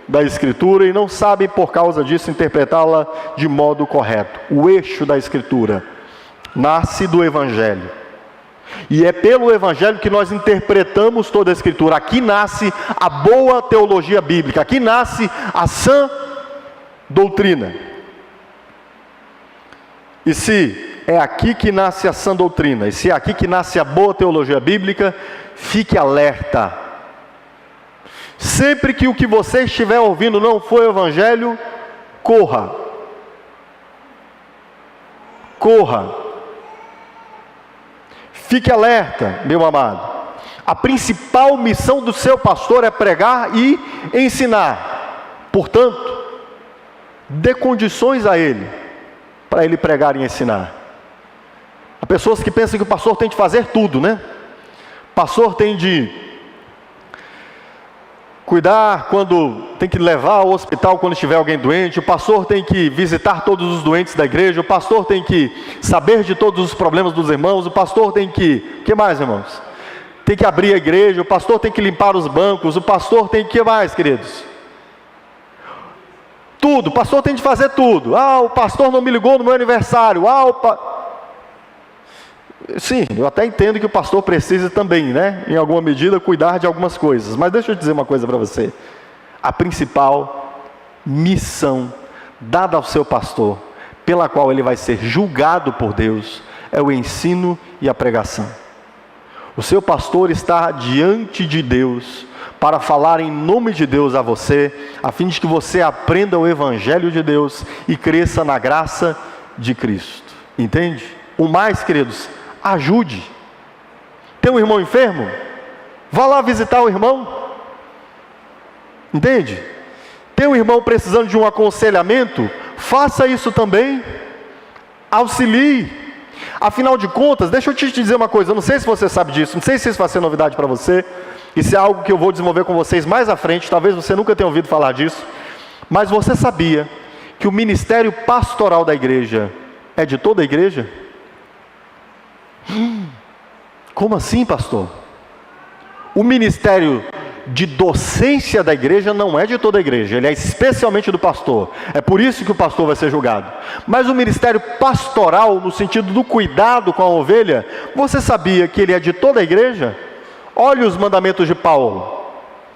da Escritura e não sabem por causa disso interpretá-la de modo correto. O eixo da Escritura nasce do Evangelho, e é pelo Evangelho que nós interpretamos toda a Escritura. Aqui nasce a boa teologia bíblica, aqui nasce a sã doutrina. E se é aqui que nasce a sã doutrina, e se é aqui que nasce a boa teologia bíblica, fique alerta. Sempre que o que você estiver ouvindo não for o Evangelho, corra. Corra. Fique alerta, meu amado. A principal missão do seu pastor é pregar e ensinar. Portanto, dê condições a ele, para ele pregar e ensinar. Há pessoas que pensam que o pastor tem de fazer tudo, né? O pastor tem de cuidar quando tem que levar ao hospital quando estiver alguém doente, o pastor tem que visitar todos os doentes da igreja, o pastor tem que saber de todos os problemas dos irmãos, o pastor tem que... O que mais, irmãos? Tem que abrir a igreja, o pastor tem que limpar os bancos, o pastor tem que... O que mais, queridos? Tudo, o pastor tem de fazer tudo. O pastor não me ligou no meu aniversário. Sim, eu até entendo que o pastor precisa também, né, em alguma medida, cuidar de algumas coisas. Mas deixa eu dizer uma coisa para você. A principal missão dada ao seu pastor, pela qual ele vai ser julgado por Deus, é o ensino e a pregação. O seu pastor está diante de Deus para falar em nome de Deus a você, a fim de que você aprenda o Evangelho de Deus e cresça na graça de Cristo. Entende? O mais, queridos, ajude. Tem um irmão enfermo? Vá lá visitar o irmão. Entende? Tem um irmão precisando de um aconselhamento? Faça isso também. Auxilie. Afinal de contas, deixa eu te dizer uma coisa, eu não sei se você sabe disso, não sei se isso vai ser novidade para você, isso é algo que eu vou desenvolver com vocês mais à frente, talvez você nunca tenha ouvido falar disso, mas você sabia que o ministério pastoral da igreja é de toda a igreja? Como assim, pastor? O ministério de docência da igreja não é de toda a igreja, ele é especialmente do pastor. É por isso que o pastor vai ser julgado. Mas o ministério pastoral, no sentido do cuidado com a ovelha, você sabia que ele é de toda a igreja? Olhe os mandamentos de Paulo,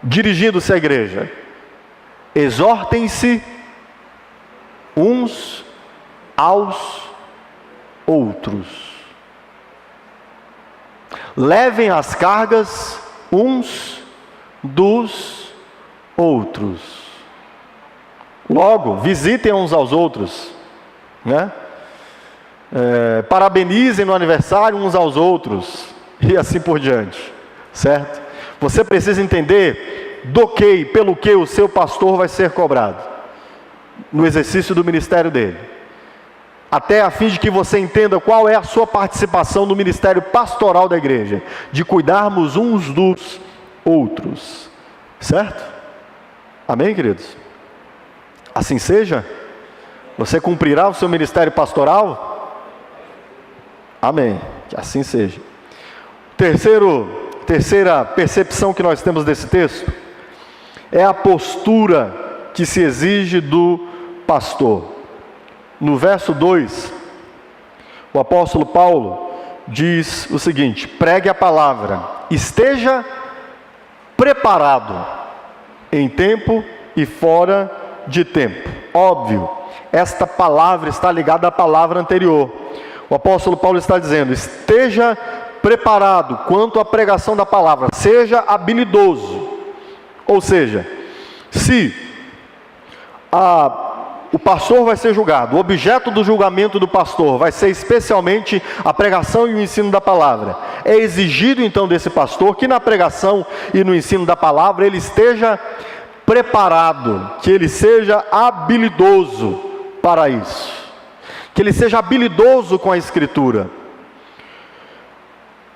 dirigindo-se à igreja: exortem-se uns aos outros, levem as cargas uns dos outros. Logo, visitem uns aos outros, né? Parabenizem no aniversário uns aos outros, e assim por diante, certo? Você precisa entender do que e pelo que o seu pastor vai ser cobrado no exercício do ministério dele, até a fim de que você entenda qual é a sua participação no ministério pastoral da igreja, de cuidarmos uns dos outros, certo? Amém, queridos? Assim seja? Você cumprirá o seu ministério pastoral? Amém, que assim seja. Terceira percepção que nós temos desse texto é a postura que se exige do pastor. No verso 2, o apóstolo Paulo diz o seguinte: pregue a palavra, esteja preparado em tempo e fora de tempo. Óbvio, esta palavra está ligada à palavra anterior. O apóstolo Paulo está dizendo: esteja preparado quanto à pregação da palavra, seja habilidoso. Ou seja, se o pastor vai ser julgado, o objeto do julgamento do pastor vai ser especialmente a pregação e o ensino da palavra, é exigido então desse pastor que na pregação e no ensino da palavra ele esteja preparado, que ele seja habilidoso para isso, que ele seja habilidoso com a escritura.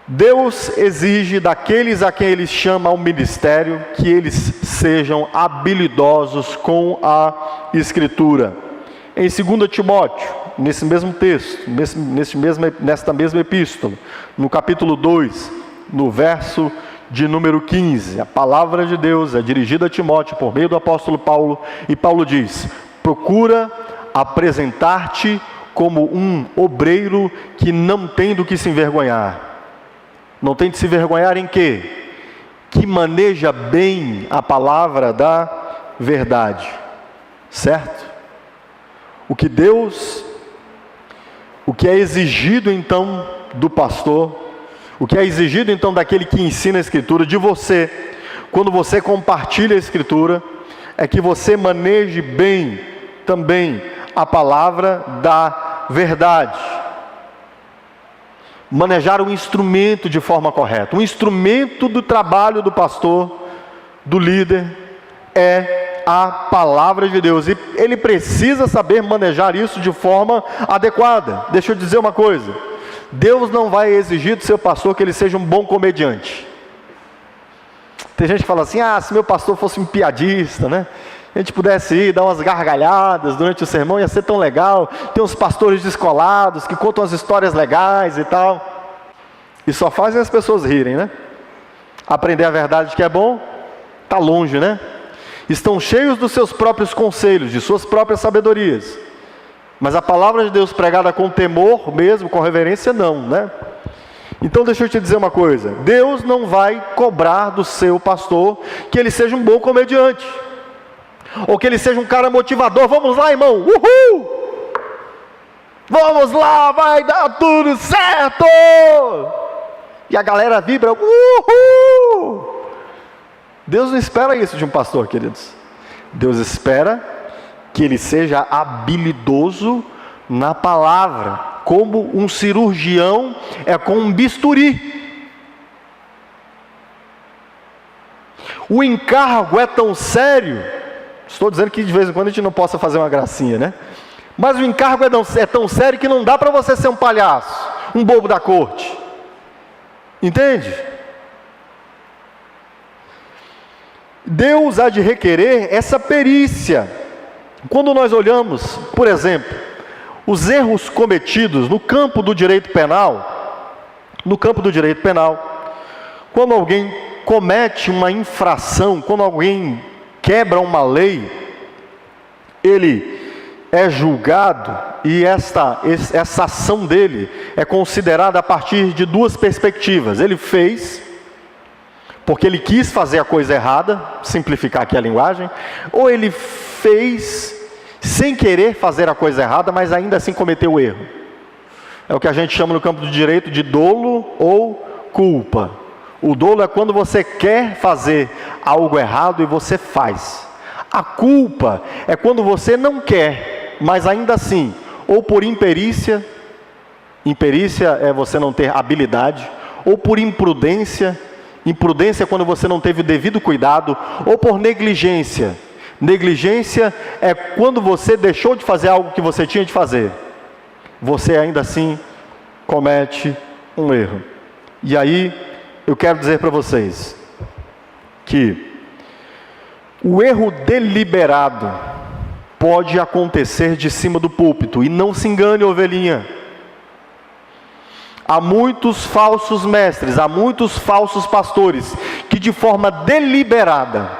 Deus exige daqueles a quem Ele chama ao ministério que eles sejam habilidosos com a Escritura. Em 2 Timóteo, nesse mesmo texto, nesta mesma epístola, no capítulo 2, no verso de número 15, a palavra de Deus é dirigida a Timóteo por meio do apóstolo Paulo, e Paulo diz: procura apresentar-te como um obreiro que não tem do que se envergonhar. Não tem de se vergonhar em quê? Que maneja bem a palavra da verdade, certo? O que é exigido então do pastor, o que é exigido então daquele que ensina a Escritura, de você, quando você compartilha a Escritura, é que você maneje bem também a palavra da verdade. Manejar um instrumento de forma correta. Um instrumento do trabalho do pastor, do líder, é a palavra de Deus. E ele precisa saber manejar isso de forma adequada. Deixa eu dizer uma coisa: Deus não vai exigir do seu pastor que ele seja um bom comediante. Tem gente que fala assim: se meu pastor fosse um piadista, né? A gente pudesse ir dar umas gargalhadas durante o sermão, ia ser tão legal. Tem uns pastores descolados que contam as histórias legais e tal, e só fazem as pessoas rirem, né? Aprender a verdade que é bom, está longe, né? Estão cheios dos seus próprios conselhos, de suas próprias sabedorias, mas a palavra de Deus pregada com temor mesmo, com reverência, não, né? Então deixa eu te dizer uma coisa: Deus não vai cobrar do seu pastor que ele seja um bom comediante, ou que ele seja um cara motivador. Vamos lá, irmão, uhul! Vamos lá, vai dar tudo certo! E a galera vibra, uhul! Deus não espera isso de um pastor, queridos. Deus espera que ele seja habilidoso na palavra, como um cirurgião é com um bisturi. O encargo é tão sério. Estou dizendo que de vez em quando a gente não possa fazer uma gracinha, né? Mas o encargo é tão sério que não dá para você ser um palhaço, um bobo da corte. Entende? Deus há de requerer essa perícia. Quando nós olhamos, por exemplo, os erros cometidos no campo do direito penal, quando alguém comete uma infração, quando alguém quebra uma lei, ele é julgado, e essa ação dele é considerada a partir de duas perspectivas. Ele fez porque ele quis fazer a coisa errada, simplificar aqui a linguagem, ou ele fez sem querer fazer a coisa errada, mas ainda assim cometeu o erro. É o que a gente chama no campo do direito de dolo ou culpa. O dolo é quando você quer fazer algo errado e você faz. A culpa é quando você não quer, mas ainda assim, ou por imperícia, imperícia é você não ter habilidade, ou por imprudência, imprudência é quando você não teve o devido cuidado, ou por negligência. Negligência é quando você deixou de fazer algo que você tinha de fazer. Você ainda assim comete um erro. E aí, eu quero dizer para vocês que o erro deliberado pode acontecer de cima do púlpito. E não se engane, ovelhinha. Há muitos falsos mestres, há muitos falsos pastores que de forma deliberada,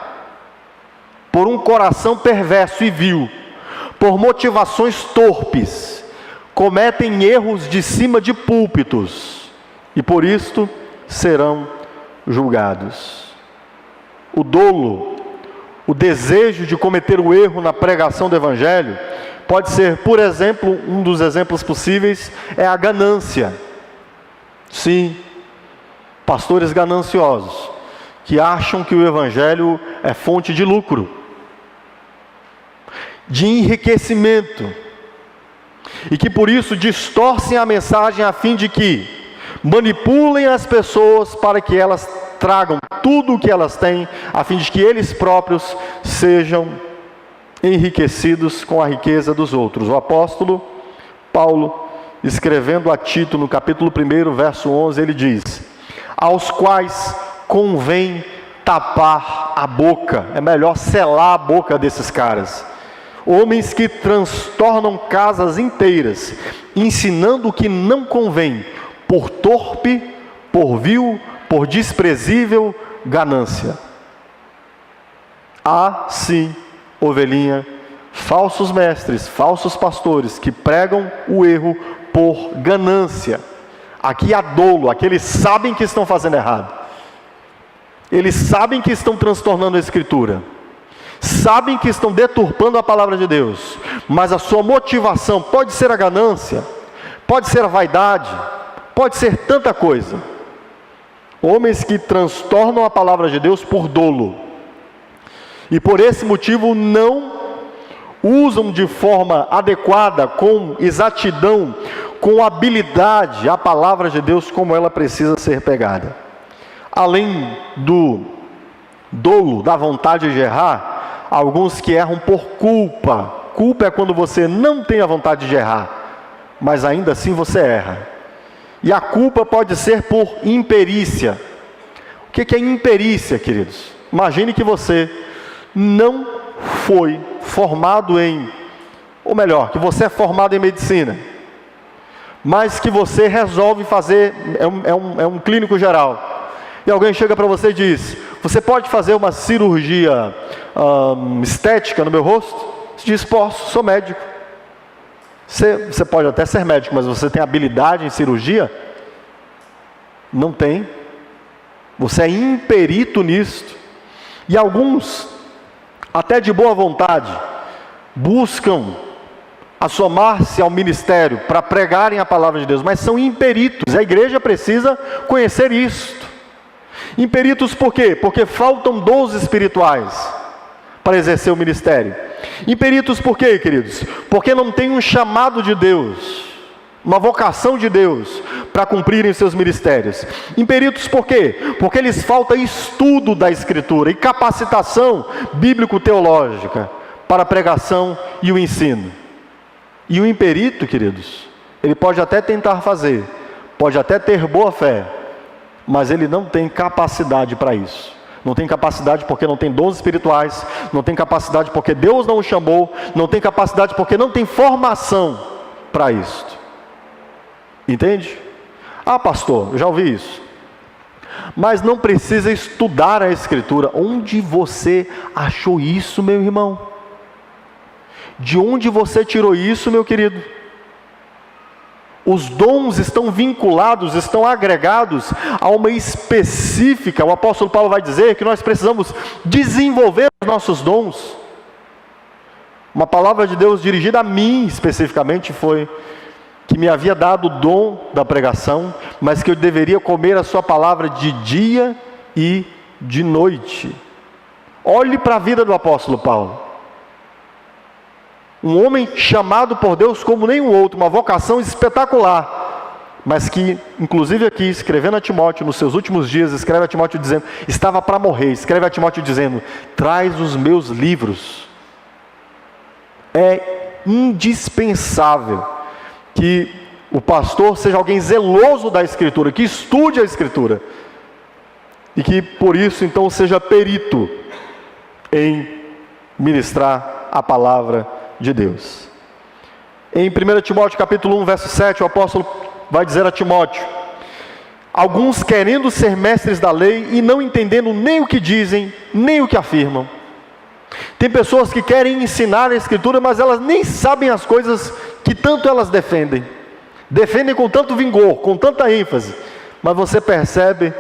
por um coração perverso e vil, por motivações torpes, cometem erros de cima de púlpitos, e por isto serão julgados. O dolo, o desejo de cometer o erro na pregação do Evangelho, pode ser, por exemplo, um dos exemplos possíveis é a ganância. Sim, pastores gananciosos, que acham que o Evangelho é fonte de lucro, de enriquecimento, e que por isso distorcem a mensagem a fim de que manipulem as pessoas para que elas tragam tudo o que elas têm, a fim de que eles próprios sejam enriquecidos com a riqueza dos outros. O apóstolo Paulo, escrevendo a Tito no capítulo 1, verso 11, ele diz: aos quais convém tapar a boca, é melhor selar a boca desses caras, homens que transtornam casas inteiras, ensinando o que não convém, por torpe, por vil, por desprezível ganância. Há sim, ovelhinha, falsos mestres, falsos pastores que pregam o erro por ganância. Aqui há dolo, aqui eles sabem que estão fazendo errado, eles sabem que estão transtornando a Escritura, sabem que estão deturpando a palavra de Deus, mas a sua motivação pode ser a ganância, pode ser a vaidade, pode ser tanta coisa. Homens que transtornam a palavra de Deus por dolo, e por esse motivo não usam de forma adequada, com exatidão, com habilidade, a palavra de Deus como ela precisa ser pregada. Além do dolo, da vontade de errar, alguns que erram por culpa. Culpa é quando você não tem a vontade de errar, mas ainda assim você erra. E a culpa pode ser por imperícia. O que é imperícia, queridos? Imagine que você não foi formado em, ou melhor, que você é formado em medicina, mas que você resolve fazer, é um clínico geral, e alguém chega para você e diz: você pode fazer uma cirurgia estética no meu rosto? Você diz: posso, sou médico. Você pode até ser médico, mas você tem habilidade em cirurgia? Não tem. Você é imperito nisto. E alguns, até de boa vontade, buscam assomar-se ao ministério para pregarem a palavra de Deus, mas são imperitos. A igreja precisa conhecer isto. Imperitos por quê? Porque faltam dons espirituais para exercer o ministério. Imperitos por quê, queridos? Porque não tem um chamado de Deus, uma vocação de Deus para cumprirem seus ministérios. Imperitos por quê? Porque lhes falta estudo da Escritura e capacitação bíblico-teológica para a pregação e o ensino. E o imperito, queridos, ele pode até tentar fazer, pode até ter boa fé, mas ele não tem capacidade para isso. Não tem capacidade porque não tem dons espirituais, não tem capacidade porque Deus não o chamou, não tem capacidade porque não tem formação para isto. Entende? Ah, pastor, eu já ouvi isso. mas não precisa estudar a Escritura. Onde você achou isso, meu irmão? De onde você tirou isso, meu querido? Os dons estão vinculados, estão agregados a uma específica. O apóstolo Paulo vai dizer que nós precisamos desenvolver os nossos dons. Uma palavra de Deus dirigida a mim especificamente foi que me havia dado o dom da pregação, mas que eu deveria comer a sua palavra de dia e de noite. Olhe para a vida do apóstolo Paulo. Um homem chamado por Deus como nenhum outro, uma vocação espetacular, mas que, inclusive aqui, escrevendo a Timóteo, nos seus últimos dias, escreve a Timóteo dizendo, estava para morrer, escreve a Timóteo dizendo, traz os meus livros. É indispensável que o pastor seja alguém zeloso da Escritura, que estude a Escritura, e que por isso então seja perito em ministrar a palavra de Deus. Em 1 Timóteo capítulo 1, verso 7, o apóstolo vai dizer a Timóteo, alguns querendo ser mestres da lei e não entendendo nem o que dizem, nem o que afirmam. Tem pessoas que querem ensinar a Escritura, mas elas nem sabem as coisas que tanto elas defendem. Defendem com tanto vigor, com tanta ênfase, mas você percebe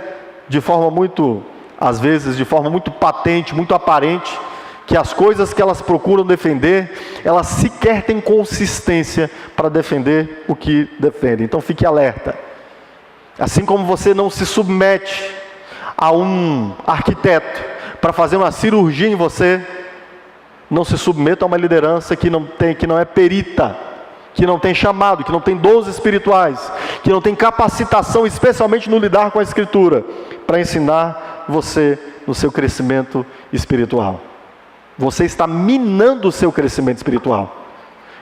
de forma muito, às vezes, de forma muito patente, muito aparente, que as coisas que elas procuram defender, elas sequer têm consistência para defender o que defendem. Então fique alerta. Assim como você não se submete a um arquiteto para fazer uma cirurgia em você, não se submeta a uma liderança que não é perita, que não tem chamado, que não tem dons espirituais, que não tem capacitação, especialmente no lidar com a Escritura, para ensinar você no seu crescimento espiritual. Você está minando o seu crescimento espiritual.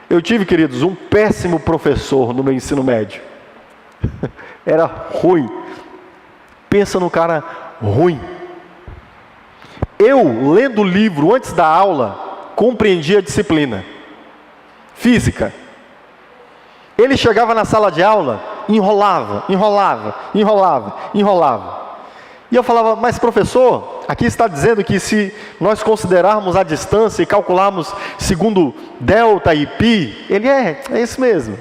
Eu tive, queridos, um péssimo professor no meu ensino médio. Era ruim. Pensa no cara ruim. Eu, lendo o livro antes da aula, compreendi a disciplina. Física. Ele chegava na sala de aula, enrolava. E eu falava, mas professor, aqui está dizendo que se nós considerarmos a distância e calcularmos segundo delta e pi, ele é isso mesmo.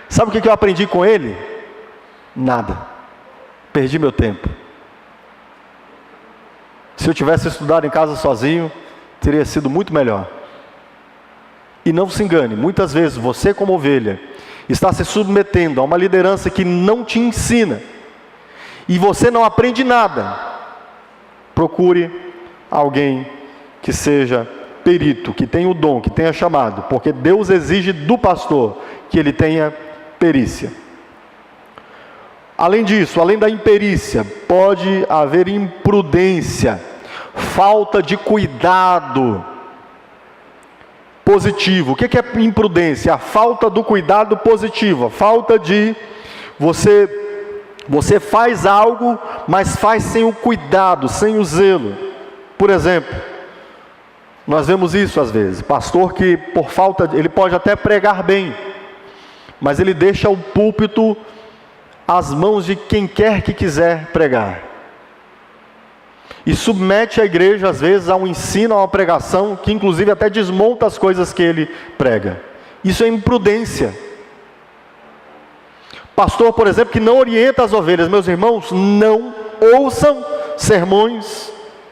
Sabe o que eu aprendi com ele? Nada. Perdi meu tempo. Se eu tivesse estudado em casa sozinho, teria sido muito melhor. E não se engane, muitas vezes você como ovelha, está se submetendo a uma liderança que não te ensina, e você não aprende nada. Procure alguém que seja perito, que tenha o dom, que tenha chamado, porque Deus exige do pastor que ele tenha perícia. Além disso, além da imperícia, pode haver imprudência, falta de cuidado positivo. O que é imprudência? A falta do cuidado positivo, a falta de você faz algo, mas faz sem o cuidado, sem o zelo. Por exemplo, nós vemos isso às vezes, pastor que por falta, ele pode até pregar bem, mas ele deixa o púlpito às mãos de quem quer que quiser pregar. E submete a igreja às vezes a um ensino, a uma pregação, que inclusive até desmonta as coisas que ele prega. Isso é imprudência. Pastor, por exemplo, que não orienta as ovelhas. Meus irmãos, não ouçam sermões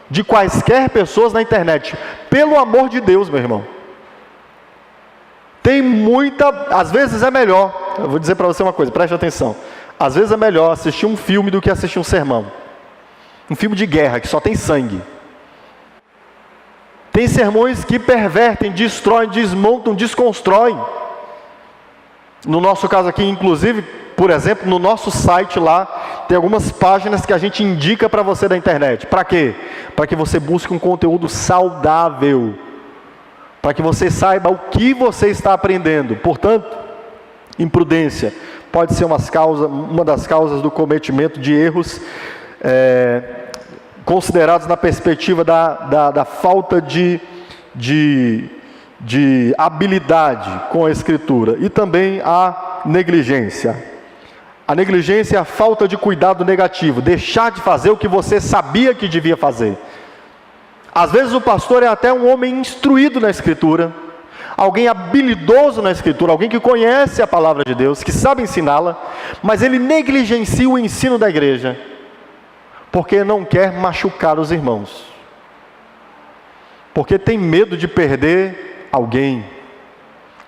de quaisquer pessoas na internet. Pelo amor de Deus, meu irmão. Tem muita, às vezes é melhor, eu vou dizer para você uma coisa, preste atenção. Às vezes é melhor assistir um filme do que assistir um sermão. Um filme de guerra, que só tem sangue. Tem sermões que pervertem, destroem, desmontam, desconstroem. No nosso caso aqui, inclusive, por exemplo, no nosso site lá, tem algumas páginas que a gente indica para você da internet. Para quê? Para que você busque um conteúdo saudável. Para que você saiba o que você está aprendendo. Portanto, imprudência pode ser uma das causas do cometimento de erros considerados na perspectiva da falta de habilidade com a Escritura. E também a negligência. A negligência é a falta de cuidado negativo, deixar de fazer o que você sabia que devia fazer. Às vezes o pastor é até um homem instruído na Escritura, alguém habilidoso na Escritura, alguém que conhece a palavra de Deus, que sabe ensiná-la, mas ele negligencia o ensino da igreja, porque não quer machucar os irmãos, porque tem medo de perder alguém,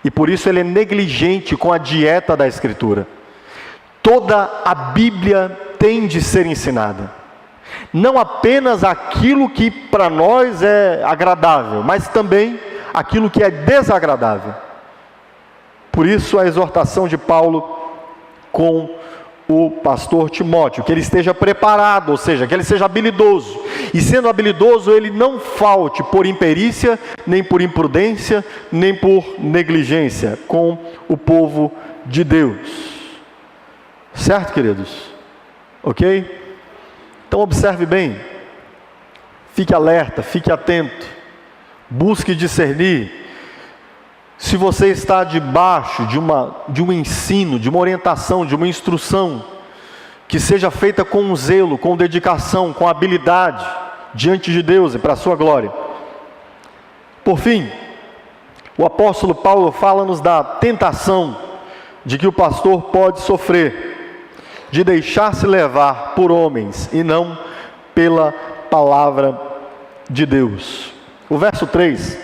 e por isso ele é negligente com a dieta da Escritura. Toda a Bíblia tem de ser ensinada, não apenas aquilo que para nós é agradável, mas também aquilo que é desagradável. Por isso a exortação de Paulo com o pastor Timóteo, que ele esteja preparado, ou seja, que ele seja habilidoso, e sendo habilidoso ele não falte por imperícia, nem por imprudência, nem por negligência com o povo de Deus. Certo, queridos? Ok? Então observe bem, fique alerta, fique atento, busque discernir. Se você está debaixo de um ensino, de uma orientação, de uma instrução, que seja feita com zelo, com dedicação, com habilidade, diante de Deus e para a sua glória. Por fim, o apóstolo Paulo fala-nos da tentação de que o pastor pode sofrer, de deixar-se levar por homens e não pela palavra de Deus. O verso 3,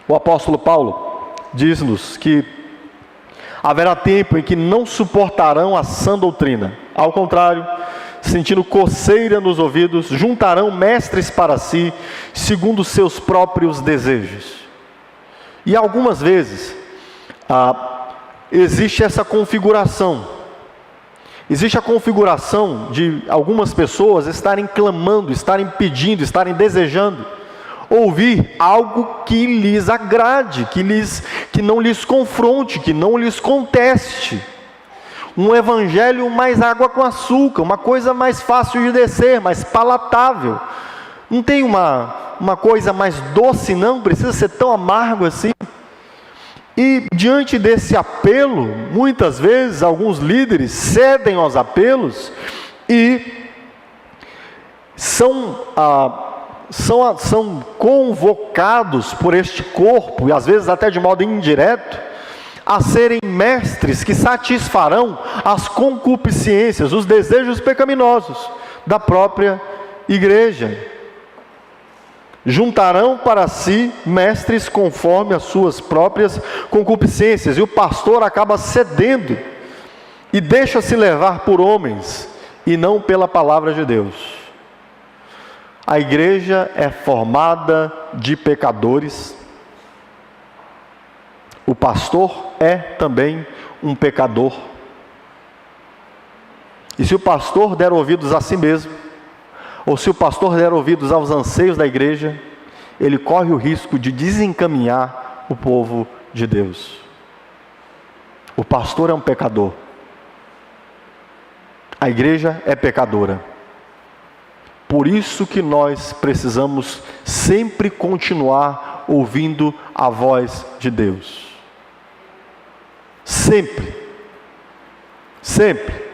o apóstolo Paulo diz-nos que haverá tempo em que não suportarão a sã doutrina. Ao contrário, sentindo coceira nos ouvidos, juntarão mestres para si, segundo seus próprios desejos. E algumas vezes existe essa configuração. Existe a configuração de algumas pessoas estarem clamando, estarem pedindo, estarem desejando ouvir algo que lhes agrade, que não lhes confronte, que não lhes conteste. Um evangelho mais água com açúcar, uma coisa mais fácil de descer, mais palatável. Não tem uma coisa mais doce, não precisa ser tão amargo assim. E diante desse apelo, muitas vezes alguns líderes cedem aos apelos e são convocados por este corpo, e às vezes até de modo indireto, a serem mestres que satisfarão as concupiscências, os desejos pecaminosos da própria igreja. Juntarão para si mestres conforme as suas próprias concupiscências, e o pastor acaba cedendo e deixa-se levar por homens e não pela palavra de Deus. A igreja é formada de pecadores, o pastor é também um pecador, e se o pastor der ouvidos a si mesmo, ou se o pastor der ouvidos aos anseios da igreja, ele corre o risco de desencaminhar o povo de Deus. O pastor é um pecador, a igreja é pecadora. Por isso que nós precisamos sempre continuar ouvindo a voz de Deus. Sempre. Sempre.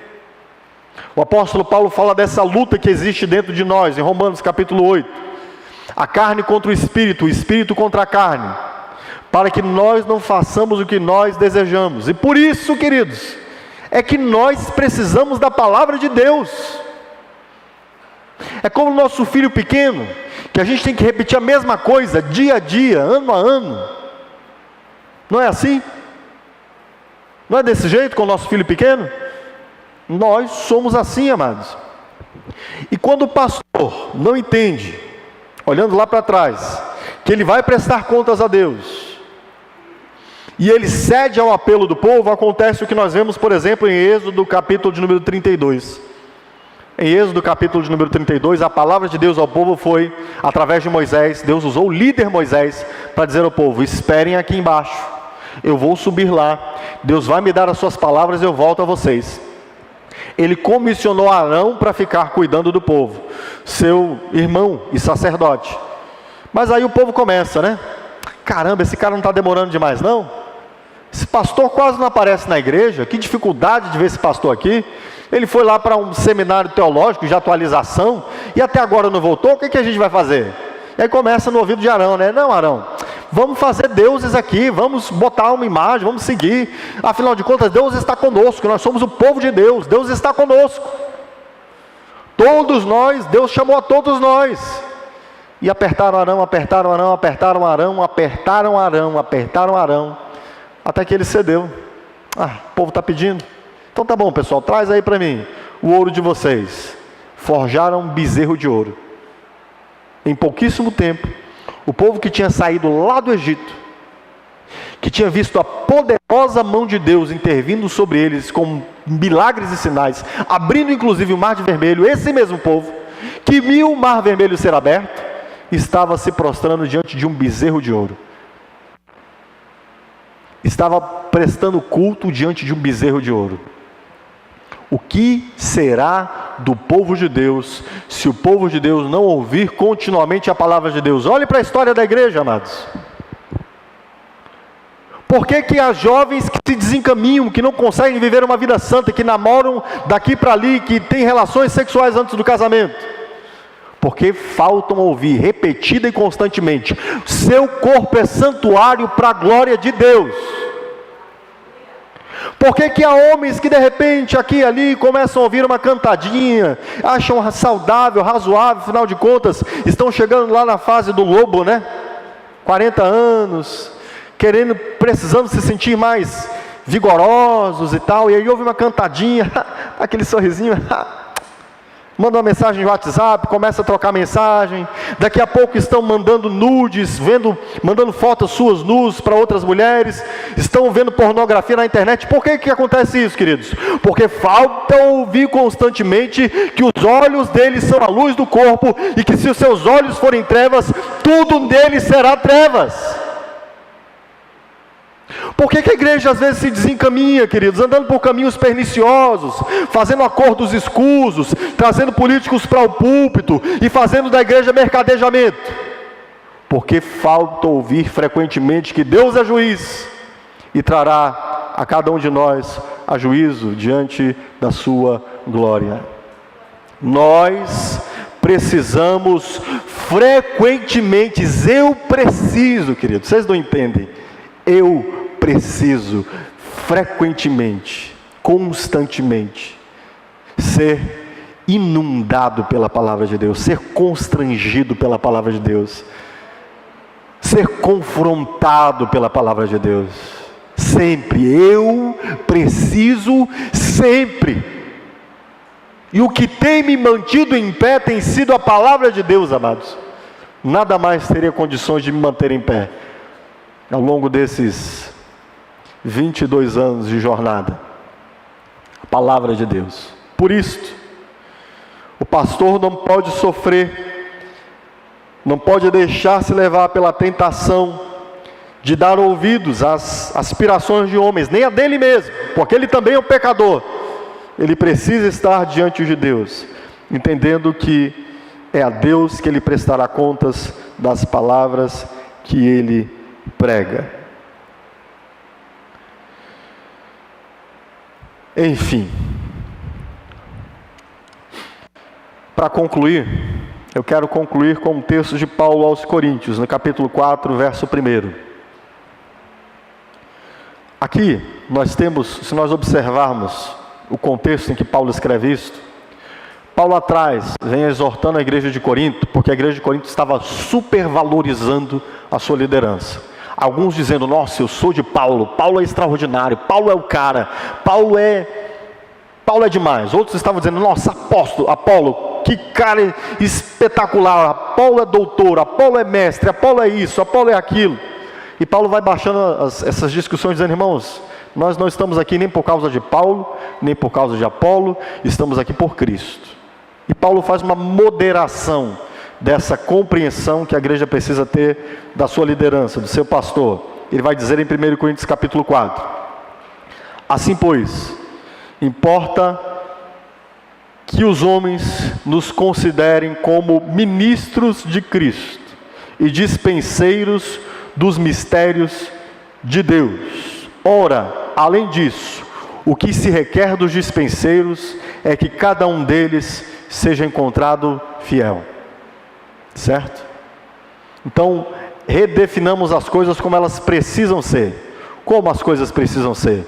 O apóstolo Paulo fala dessa luta que existe dentro de nós, em Romanos capítulo 8. A carne contra o espírito contra a carne, para que nós não façamos o que nós desejamos. E por isso, queridos, é que nós precisamos da palavra de Deus. É como o nosso filho pequeno, que a gente tem que repetir a mesma coisa, dia a dia, ano a ano. Não é assim? Não é desse jeito com o nosso filho pequeno? Nós somos assim, amados. E quando o pastor não entende, olhando lá para trás, que ele vai prestar contas a Deus, e ele cede ao apelo do povo, acontece o que nós vemos, por exemplo, em Êxodo capítulo de número 32. Em Êxodo capítulo de número 32, a palavra de Deus ao povo foi, através de Moisés, Deus usou o líder Moisés para dizer ao povo: esperem aqui embaixo, eu vou subir lá, Deus vai me dar as suas palavras e eu volto a vocês. Ele comissionou Arão para ficar cuidando do povo, seu irmão e sacerdote. Mas aí o povo começa, né? Caramba, esse cara não está demorando demais não? Esse pastor quase não aparece na igreja, que dificuldade de ver esse pastor aqui. Ele foi lá para um seminário teológico de atualização e até agora não voltou, o que a gente vai fazer? E aí começa no ouvido de Arão, né? Não, Arão, vamos fazer deuses aqui, vamos botar uma imagem, vamos seguir. Afinal de contas, Deus está conosco, nós somos o povo de Deus, Deus está conosco. Todos nós, Deus chamou a todos nós. E apertaram Arão, apertaram Arão, apertaram Arão, apertaram Arão, apertaram Arão, até que ele cedeu. O povo está pedindo. Então tá bom, pessoal, traz aí para mim o ouro de vocês. Forjaram um bezerro de ouro. Em pouquíssimo tempo, o povo que tinha saído lá do Egito, que tinha visto a poderosa mão de Deus intervindo sobre eles com milagres e sinais, abrindo inclusive o mar de vermelho, esse mesmo povo, que viu o mar vermelho ser aberto, estava se prostrando diante de um bezerro de ouro. Estava prestando culto diante de um bezerro de ouro. O que será do povo de Deus, se o povo de Deus não ouvir continuamente a palavra de Deus? Olhe para a história da igreja, amados. Por que há jovens que se desencaminham, que não conseguem viver uma vida santa, que namoram daqui para ali, que têm relações sexuais antes do casamento? Porque faltam ouvir repetida e constantemente: seu corpo é santuário para a glória de Deus. Por que há homens que de repente aqui e ali começam a ouvir uma cantadinha, acham saudável, razoável, afinal de contas estão chegando lá na fase do lobo, né? 40 anos, precisando se sentir mais vigorosos e tal, e aí ouve uma cantadinha, aquele sorrisinho, manda uma mensagem no WhatsApp, começa a trocar mensagem, daqui a pouco estão mandando nudes, mandando fotos suas nus para outras mulheres, estão vendo pornografia na internet. Por que acontece isso, queridos? Porque falta ouvir constantemente que os olhos deles são a luz do corpo, e que se os seus olhos forem trevas, tudo neles será trevas. Por que a igreja às vezes se desencaminha, queridos, andando por caminhos perniciosos, fazendo acordos escusos, trazendo políticos para o púlpito e fazendo da igreja mercadejamento? Porque falta ouvir frequentemente que Deus é juiz e trará a cada um de nós a juízo diante da sua glória. Nós precisamos frequentemente, eu preciso, queridos, vocês não entendem, eu preciso frequentemente, constantemente, ser inundado pela palavra de Deus, ser constrangido pela palavra de Deus, ser confrontado pela palavra de Deus, sempre, eu preciso sempre. E o que tem me mantido em pé tem sido a palavra de Deus, amados. Nada mais teria condições de me manter em pé ao longo desses 22 anos de jornada. A palavra de Deus. Por isto, o pastor não pode sofrer, não pode deixar-se levar pela tentação de dar ouvidos às aspirações de homens, nem a dele mesmo, porque ele também é um pecador. Ele precisa estar diante de Deus, entendendo que é a Deus que ele prestará contas das palavras que ele prega. Enfim, para concluir, eu quero concluir com um texto de Paulo aos Coríntios, no capítulo 4, verso 1. Aqui nós temos, se nós observarmos o contexto em que Paulo escreve isto, Paulo atrás vem exortando a igreja de Corinto, porque a igreja de Corinto estava supervalorizando a sua liderança. Alguns dizendo: nossa, eu sou de Paulo, Paulo é extraordinário, Paulo é o cara, Paulo é demais. Outros estavam dizendo: nossa, Apolo, que cara espetacular, Apolo é doutor, Apolo é mestre, Apolo é isso, Apolo é aquilo. E Paulo vai baixando essas discussões, dizendo: irmãos, nós não estamos aqui nem por causa de Paulo, nem por causa de Apolo, estamos aqui por Cristo. E Paulo faz uma moderação dessa compreensão que a igreja precisa ter da sua liderança, do seu pastor. Ele vai dizer em 1 Coríntios capítulo 4: assim pois, importa que os homens nos considerem como ministros de Cristo e dispenseiros dos mistérios de Deus. Ora, além disso, o que se requer dos dispenseiros é que cada um deles seja encontrado fiel. Certo? Então, redefinamos as coisas como elas precisam ser. Como as coisas precisam ser?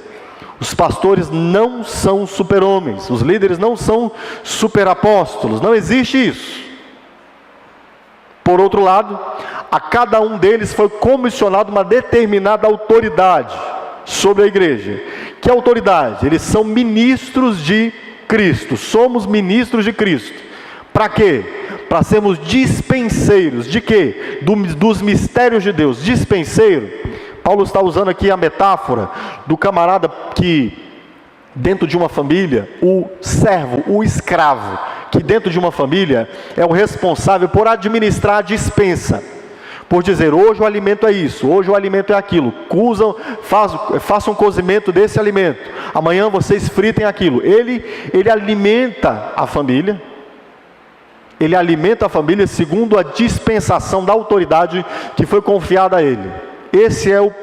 Os pastores não são super-homens, os líderes não são super-apóstolos, não existe isso. Por outro lado, a cada um deles foi comissionado uma determinada autoridade sobre a igreja. Que autoridade? Eles são ministros de Cristo, somos ministros de Cristo. Para quê? Para sermos dispenseiros, de quê? Dos mistérios de Deus. Dispenseiro, Paulo está usando aqui a metáfora do camarada que, dentro de uma família, o servo, o escravo, que dentro de uma família é o responsável por administrar a despensa, por dizer, hoje o alimento é isso, hoje o alimento é aquilo, façam um cozimento desse alimento, amanhã vocês fritem aquilo. Ele alimenta a família, segundo a dispensação da autoridade que foi confiada a ele. Esse é o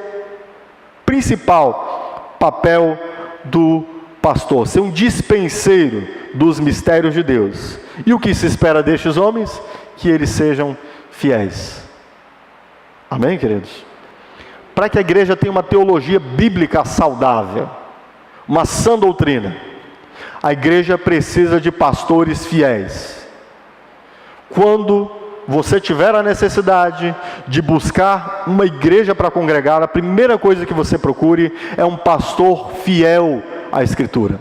principal papel do pastor, ser um dispenseiro dos mistérios de Deus. E o que se espera destes homens? Que eles sejam fiéis. Amém, queridos? Para que a igreja tenha uma teologia bíblica saudável, uma sã doutrina, a igreja precisa de pastores fiéis. Quando você tiver a necessidade de buscar uma igreja para congregar, a primeira coisa que você procure é um pastor fiel à Escritura,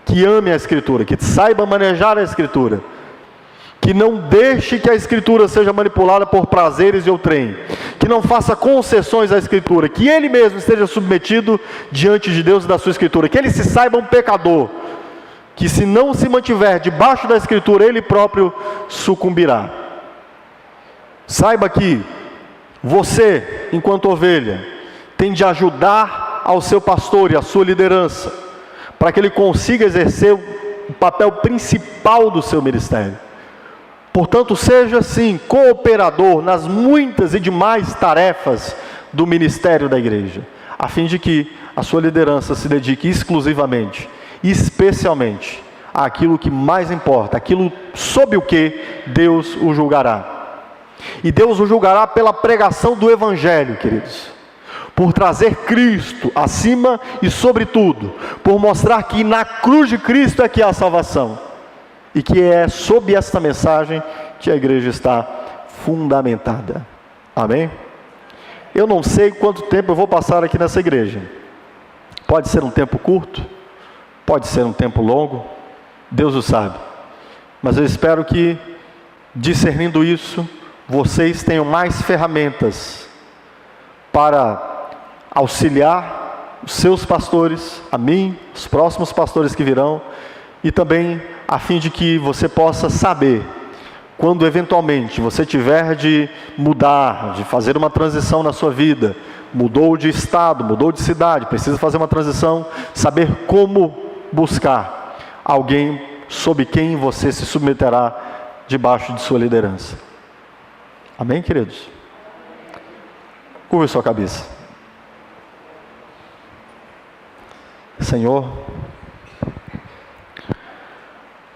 que ame a Escritura, que saiba manejar a Escritura, que não deixe que a Escritura seja manipulada por prazeres e outrem, que não faça concessões à Escritura, que ele mesmo esteja submetido diante de Deus e da sua Escritura, que ele se saiba um pecador, que se não se mantiver debaixo da Escritura, ele próprio sucumbirá. Saiba que você, enquanto ovelha, tem de ajudar ao seu pastor e à sua liderança, para que ele consiga exercer o papel principal do seu ministério. Portanto, seja sim cooperador nas muitas e demais tarefas do ministério da igreja, a fim de que a sua liderança se dedique exclusivamente, especialmente, àquilo que mais importa, aquilo sob o que Deus o julgará. E Deus o julgará pela pregação do Evangelho, queridos, por trazer Cristo acima e sobre tudo, por mostrar que na cruz de Cristo é que há salvação, e que é sob esta mensagem que a igreja está fundamentada. Amém? Eu não sei quanto tempo eu vou passar aqui nessa igreja. Pode ser um tempo curto, pode ser um tempo longo, Deus o sabe. Mas eu espero que, discernindo isso, vocês tenham mais ferramentas para auxiliar os seus pastores, a mim, os próximos pastores que virão, e também a fim de que você possa saber, quando eventualmente você tiver de mudar, de fazer uma transição na sua vida, mudou de estado, mudou de cidade, precisa fazer uma transição, saber como buscar alguém sob quem você se submeterá debaixo de sua liderança. Amém, queridos? Curva sua cabeça. Senhor,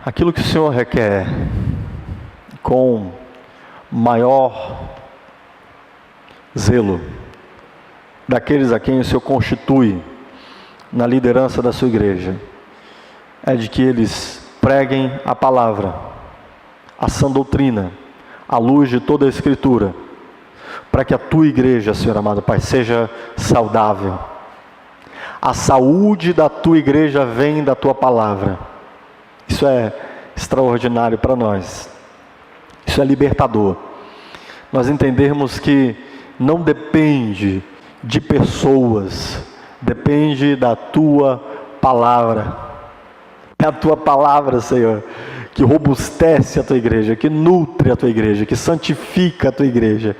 aquilo que o Senhor requer com maior zelo daqueles a quem o Senhor constitui na liderança da sua igreja, é de que eles preguem a palavra, a sã doutrina, à luz de toda a Escritura, para que a tua igreja, Senhor amado Pai, seja saudável. A saúde da tua igreja vem da tua palavra. Isso é extraordinário para nós. Isso é libertador. Nós entendermos que não depende de pessoas, depende da tua palavra. É a tua palavra, Senhor, que robustece a tua igreja, que nutre a tua igreja, que santifica a tua igreja,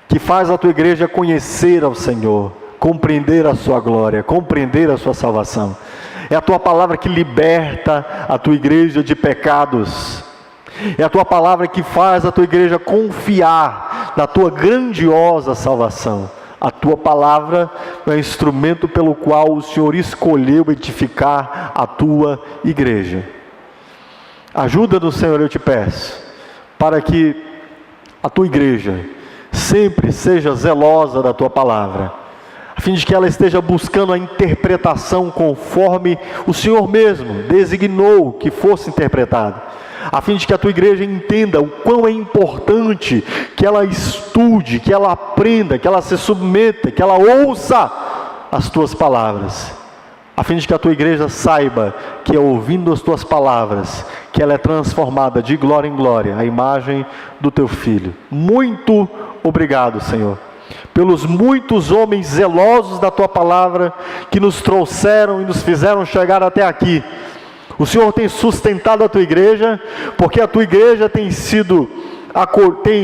que faz a tua igreja conhecer ao Senhor, compreender a sua glória, compreender a sua salvação. É a tua palavra que liberta a tua igreja de pecados. É a tua palavra que faz a tua igreja confiar na tua grandiosa salvação. A tua palavra é o instrumento pelo qual o Senhor escolheu edificar a tua igreja. Ajuda-nos, Senhor, eu te peço, para que a tua igreja sempre seja zelosa da tua palavra, a fim de que ela esteja buscando a interpretação conforme o Senhor mesmo designou que fosse interpretada, a fim de que a tua igreja entenda o quão é importante que ela estude, que ela aprenda, que ela se submeta, que ela ouça as tuas palavras, a fim de que a tua igreja saiba que é ouvindo as tuas palavras que ela é transformada de glória em glória à imagem do teu Filho. Muito obrigado, Senhor, pelos muitos homens zelosos da tua palavra que nos trouxeram e nos fizeram chegar até aqui. O Senhor tem sustentado a tua igreja, porque a tua igreja tem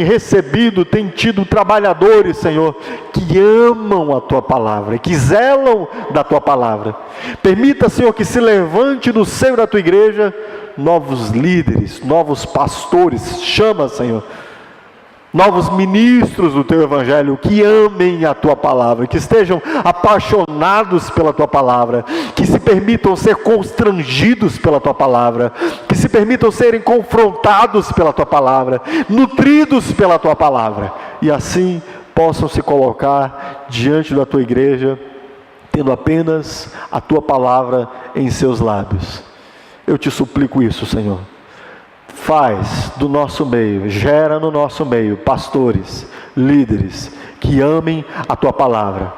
recebido, tem tido trabalhadores, Senhor, que amam a tua palavra, que zelam da tua palavra. Permita, Senhor, que se levante no seio da tua igreja novos líderes, novos pastores, chama, Senhor, novos ministros do teu evangelho, que amem a tua palavra, que estejam apaixonados pela tua palavra, que se permitam ser constrangidos pela tua palavra, que se permitam serem confrontados pela tua palavra, nutridos pela tua palavra, e assim possam se colocar diante da tua igreja, tendo apenas a tua palavra em seus lábios. Eu te suplico isso, Senhor. Faz do nosso meio, gera no nosso meio pastores, líderes que amem a tua palavra.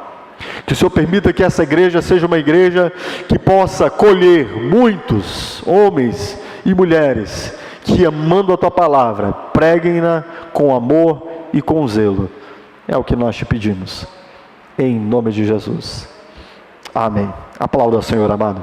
Que o Senhor permita que essa igreja seja uma igreja que possa colher muitos homens e mulheres que, amando a tua palavra, preguem-na com amor e com zelo. É o que nós te pedimos, em nome de Jesus. Amém. Aplauda ao Senhor, amado.